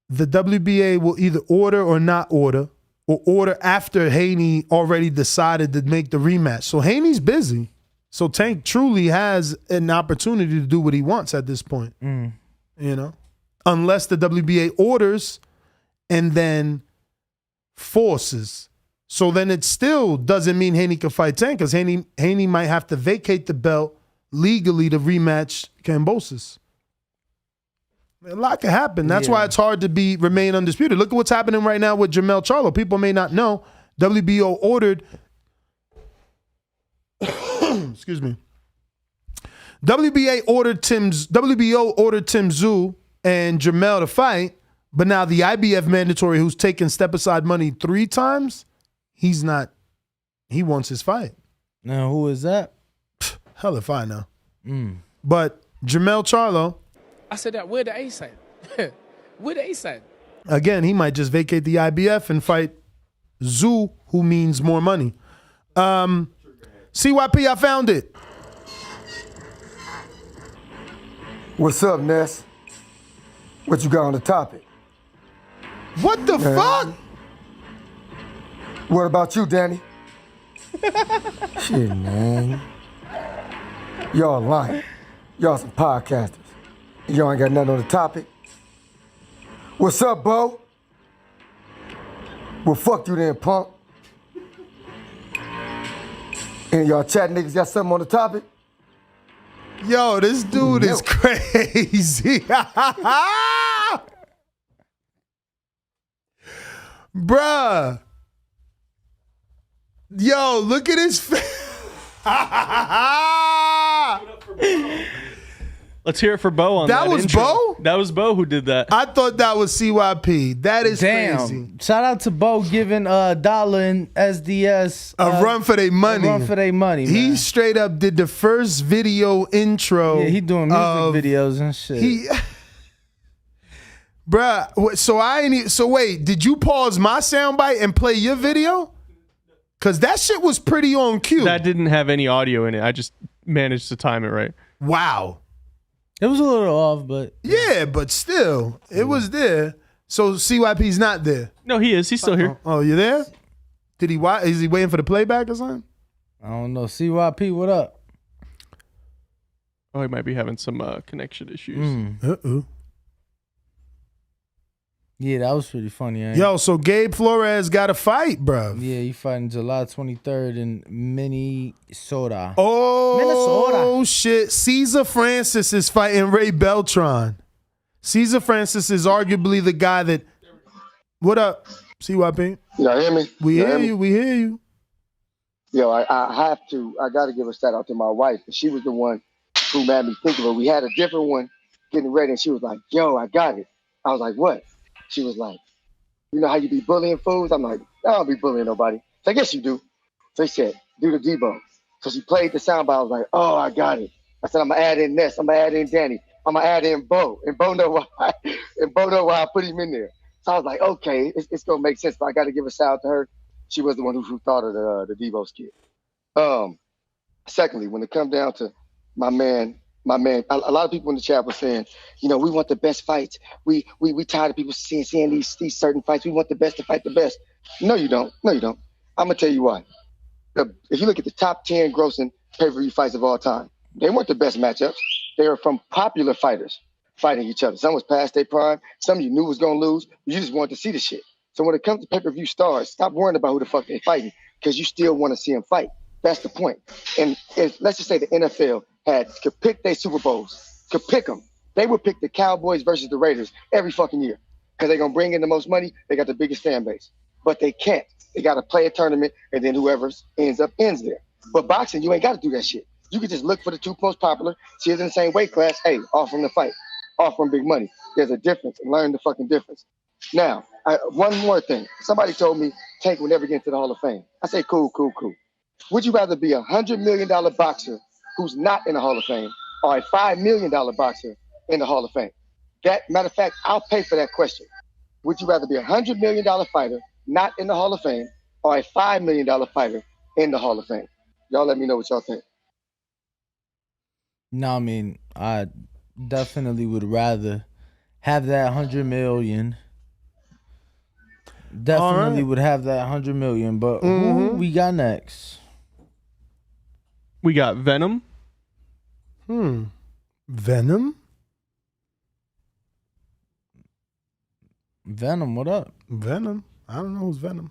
the WBA will either order or not order, or order after Haney already decided to make the rematch. So Haney's busy. So Tank truly has an opportunity to do what he wants at this point. You know? Unless the WBA orders and then forces. So then it still doesn't mean Haney can fight Tank, because Haney might have to vacate the belt legally to rematch Kambosos. A lot can happen. That's why it's hard to remain undisputed. Look at what's happening right now with Jermell Charlo. People may not know. WBO ordered excuse me. WBO ordered Tim Tszyu and Jermell to fight, but now the IBF mandatory, who's taken step aside money 3 times, he wants his fight. Now who is that? Hell if I know. But Jermell Charlo, I said that, where the ace at? Where the ace at? again, he might just vacate the IBF and fight Tszyu, who means more money. CYP, I found it. What's up, Ness? What you got on the topic? What the fuck? What about you, Danny? Shit, man. Y'all lying. Y'all some podcasters. Y'all ain't got nothing on the topic. What's up, Bo? Well, fuck you then, punk. And y'all chat niggas got something on the topic? Yo, this dude is crazy. Bruh. Yo, look at his face. Let's hear it for Bo on that. That was intro. Bo? That was Bo who did that. I thought that was CYP. That is crazy. Shout out to Bo giving Dollar and SDS A run for their money. A run for their money, man. He straight up did the first video intro. Yeah, he doing music videos and shit. Bruh, so wait, did you pause my soundbite and play your video? Because that shit was pretty on cue. That didn't have any audio in it. I just managed to time it right. Wow. It was a little off, but... Yeah, but still, it was there. So CYP's not there. No, he is. He's still here. Oh, you there? Did he watch? Is he waiting for the playback or something? I don't know. CYP, what up? Oh, he might be having some connection issues. Uh-oh. Yeah, that was pretty funny. Yo, so Gabe Flores got a fight, bro. Yeah, he fighting July 23rd in Minnesota. Oh, Minnesota. Shit. Cesar Francis is fighting Ray Beltran. Cesar Francis is arguably the guy that... What up, CYP? Y'all hear me? We hear you. We hear you. Yo, I got to give a shout out to my wife. She was the one who made me think of it. We had a different one getting ready, and she was like, yo, I got it. I was like, what? She was like, you know how you be bullying fools? I'm like, I don't be bullying nobody. So I guess you do. So she said, do the Debo. So she played the soundbite. I was like, oh, I got it. I said, I'm going to add in Ness. I'm going to add in Danny. I'm going to add in Bo. And Bo know why. And Bo know why I put him in there. So I was like, okay, it's going to make sense. But I got to give a shout out to her. She was the one who thought of the Debo skit. Secondly, when it comes down to my man, a lot of people in the chat were saying, you know, we want the best fights. We tired of people seeing these certain fights. We want the best to fight the best. No, you don't. No, you don't. I'm going to tell you why. If you look at the top 10 grossing pay-per-view fights of all time, they weren't the best matchups. They were from popular fighters fighting each other. Some was past their prime. Some you knew was going to lose. You just wanted to see the shit. So when it comes to pay-per-view stars, stop worrying about who the fuck they're fighting, because you still want to see them fight. That's the point. And let's just say the NFL could pick their Super Bowls, could pick them. They would pick the Cowboys versus the Raiders every fucking year, because they're going to bring in the most money. They got the biggest fan base. But they can't. They got to play a tournament, and then whoever ends there. But boxing, you ain't got to do that shit. You can just look for the two most popular, see it in the same weight class. Hey, offer them the fight. Offer them big money. There's a difference. Learn the fucking difference. Now, one more thing. Somebody told me Tank will never get into the Hall of Fame. I say, cool. Would you rather be a $100 million boxer who's not in the Hall of Fame, or a $5 million boxer in the Hall of Fame? Matter of fact, I'll pay for that question. Would you rather be a $100 million fighter not in the Hall of Fame, or a $5 million fighter in the Hall of Fame? Y'all let me know what y'all think. No, I mean, I definitely would rather have that 100 million. Definitely would have that 100 million. But who we got next? We got Venom. Venom? Venom, what up? Venom? I don't know who's Venom.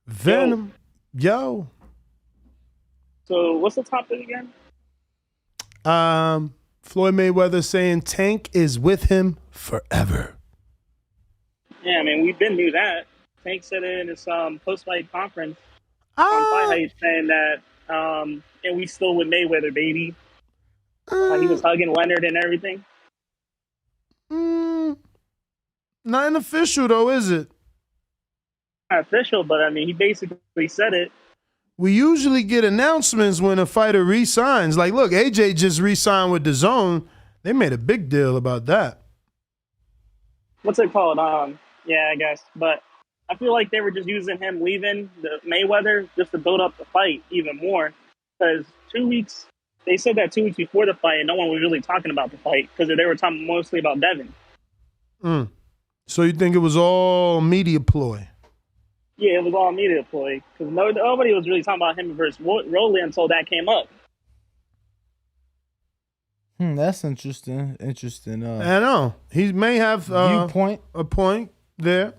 Venom. Yo. So what's the topic again? Floyd Mayweather saying Tank is with him forever. Yeah, I mean, we've been knew that. Tank said it in his post-fight conference on Fight Heights saying that, and we still with Mayweather, baby. Like he was hugging Leonard and everything. Not official, though, is it? Not official, but I mean, he basically said it. We usually get announcements when a fighter re-signs. Like, look, AJ just re-signed with DAZN. They made a big deal about that. What's it called? Yeah, I guess. But I feel like they were just using him leaving the Mayweather just to build up the fight even more. Because 2 weeks, they said that 2 weeks before the fight, and no one was really talking about the fight because they were talking mostly about Devin. So you think it was all media ploy? Yeah, it was all media ploy because nobody was really talking about him versus Rolly until that came up. That's interesting. I know. He may have a point there.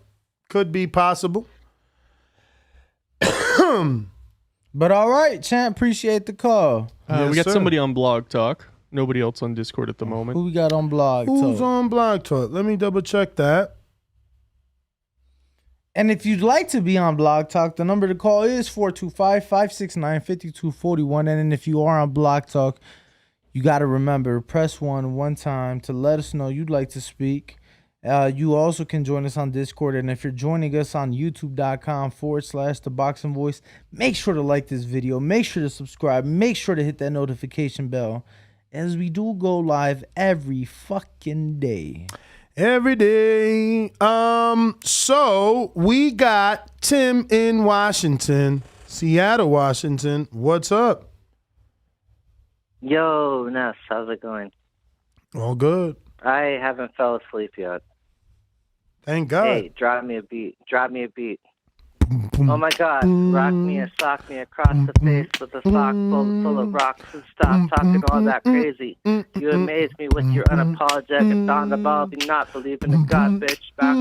Could be possible. But all right, champ, appreciate the call. We got somebody on Blog Talk. Nobody else on Discord at the moment. Who we got on Blog Talk? Who's on Blog Talk? Let me double check that. And if you'd like to be on Blog Talk, the number to call is 425-569-5241. And then if you are on Blog Talk, you got to remember, press one time to let us know you'd like to speak. You also can join us on Discord. And if you're joining us on youtube.com/The Boxing Voice, make sure to like this video. Make sure to subscribe. Make sure to hit that notification bell as we do go live every fucking day. Every day. So we got Tim in Washington, Seattle, Washington. What's up? Yo, Ness, how's it going? All good. I haven't fell asleep yet. Thank God. Hey, drop me a beat. Oh my God, rock me and sock me across the face with a sock full of rocks and stop talking all that crazy. You amaze me with your unapologetic on the ball, be not believing in God, bitch. Back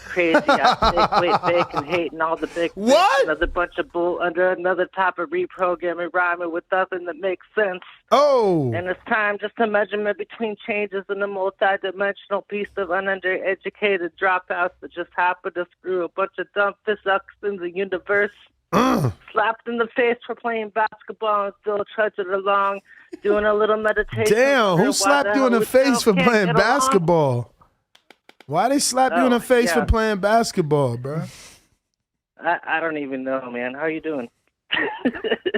crazy, I fake and hating all the big what? Another bunch of bull under another type of reprogramming, rhyming with nothing that makes sense. Oh. And it's time just a measurement between changes in a multi-dimensional piece of undereducated dropouts that just happen to screw a bunch of dumb physics in the universe. Slapped in the face for playing basketball and still trudging along, doing a little meditation. Damn, who slapped you in the face for playing basketball? Why they slap you in the face for playing basketball, bro? I don't even know, man. How are you doing?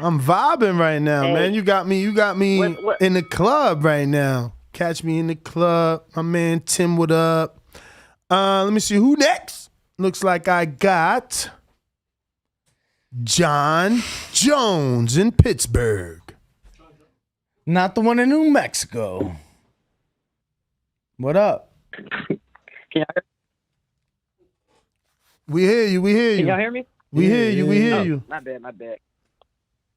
I'm vibing right now, Hey. man. You got me What? in the club right now. Catch me in the club. My man Tim, what up? Let me see who next. Looks like I got John Jones in Pittsburgh. Not the one in New Mexico. What up? We hear you. We hear you. Can y'all hear me? We hear you. We hear Oh, you. My bad.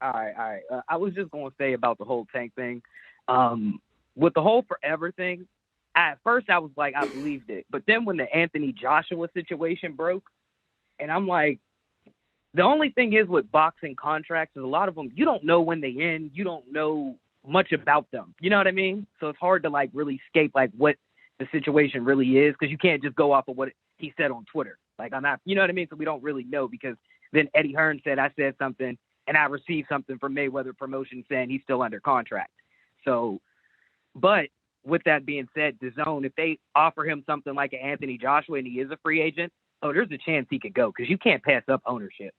All right. I was just going to say about the whole Tank thing. With the whole forever thing, at first I was like, I believed it. But then when the Anthony Joshua situation broke, and I'm like, the only thing is with boxing contracts is a lot of them, you don't know when they end. You don't know much about them. You know what I mean? So it's hard to like really escape like what the situation really is because you can't just go off of what he said on Twitter. Like I'm not, you know what I mean? So we don't really know because then Eddie Hearn said I said something and I received something from Mayweather Promotion saying he's still under contract. So, but with that being said, DAZN, if they offer him something like an Anthony Joshua and he is a free agent, there's a chance he could go because you can't pass up ownership.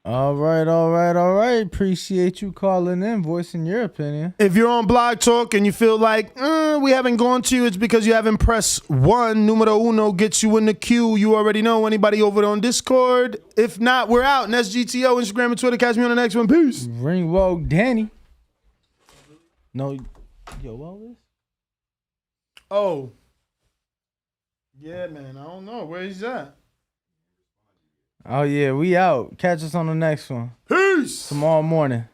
All right. Appreciate you calling in, voicing your opinion. If you're on Blog Talk and you feel like we haven't gone to you, it's because you haven't pressed 1. Numero uno gets you in the queue. You already know. Anybody over there on Discord? If not, we're out. And that's GTO, Instagram and Twitter. Catch me on the next one. Peace. Ringwalk Danny. No, yo, what was this? Oh. Yeah, man. I don't know. Where he's at? Oh, yeah, we out. Catch us on the next one. Peace. Tomorrow morning.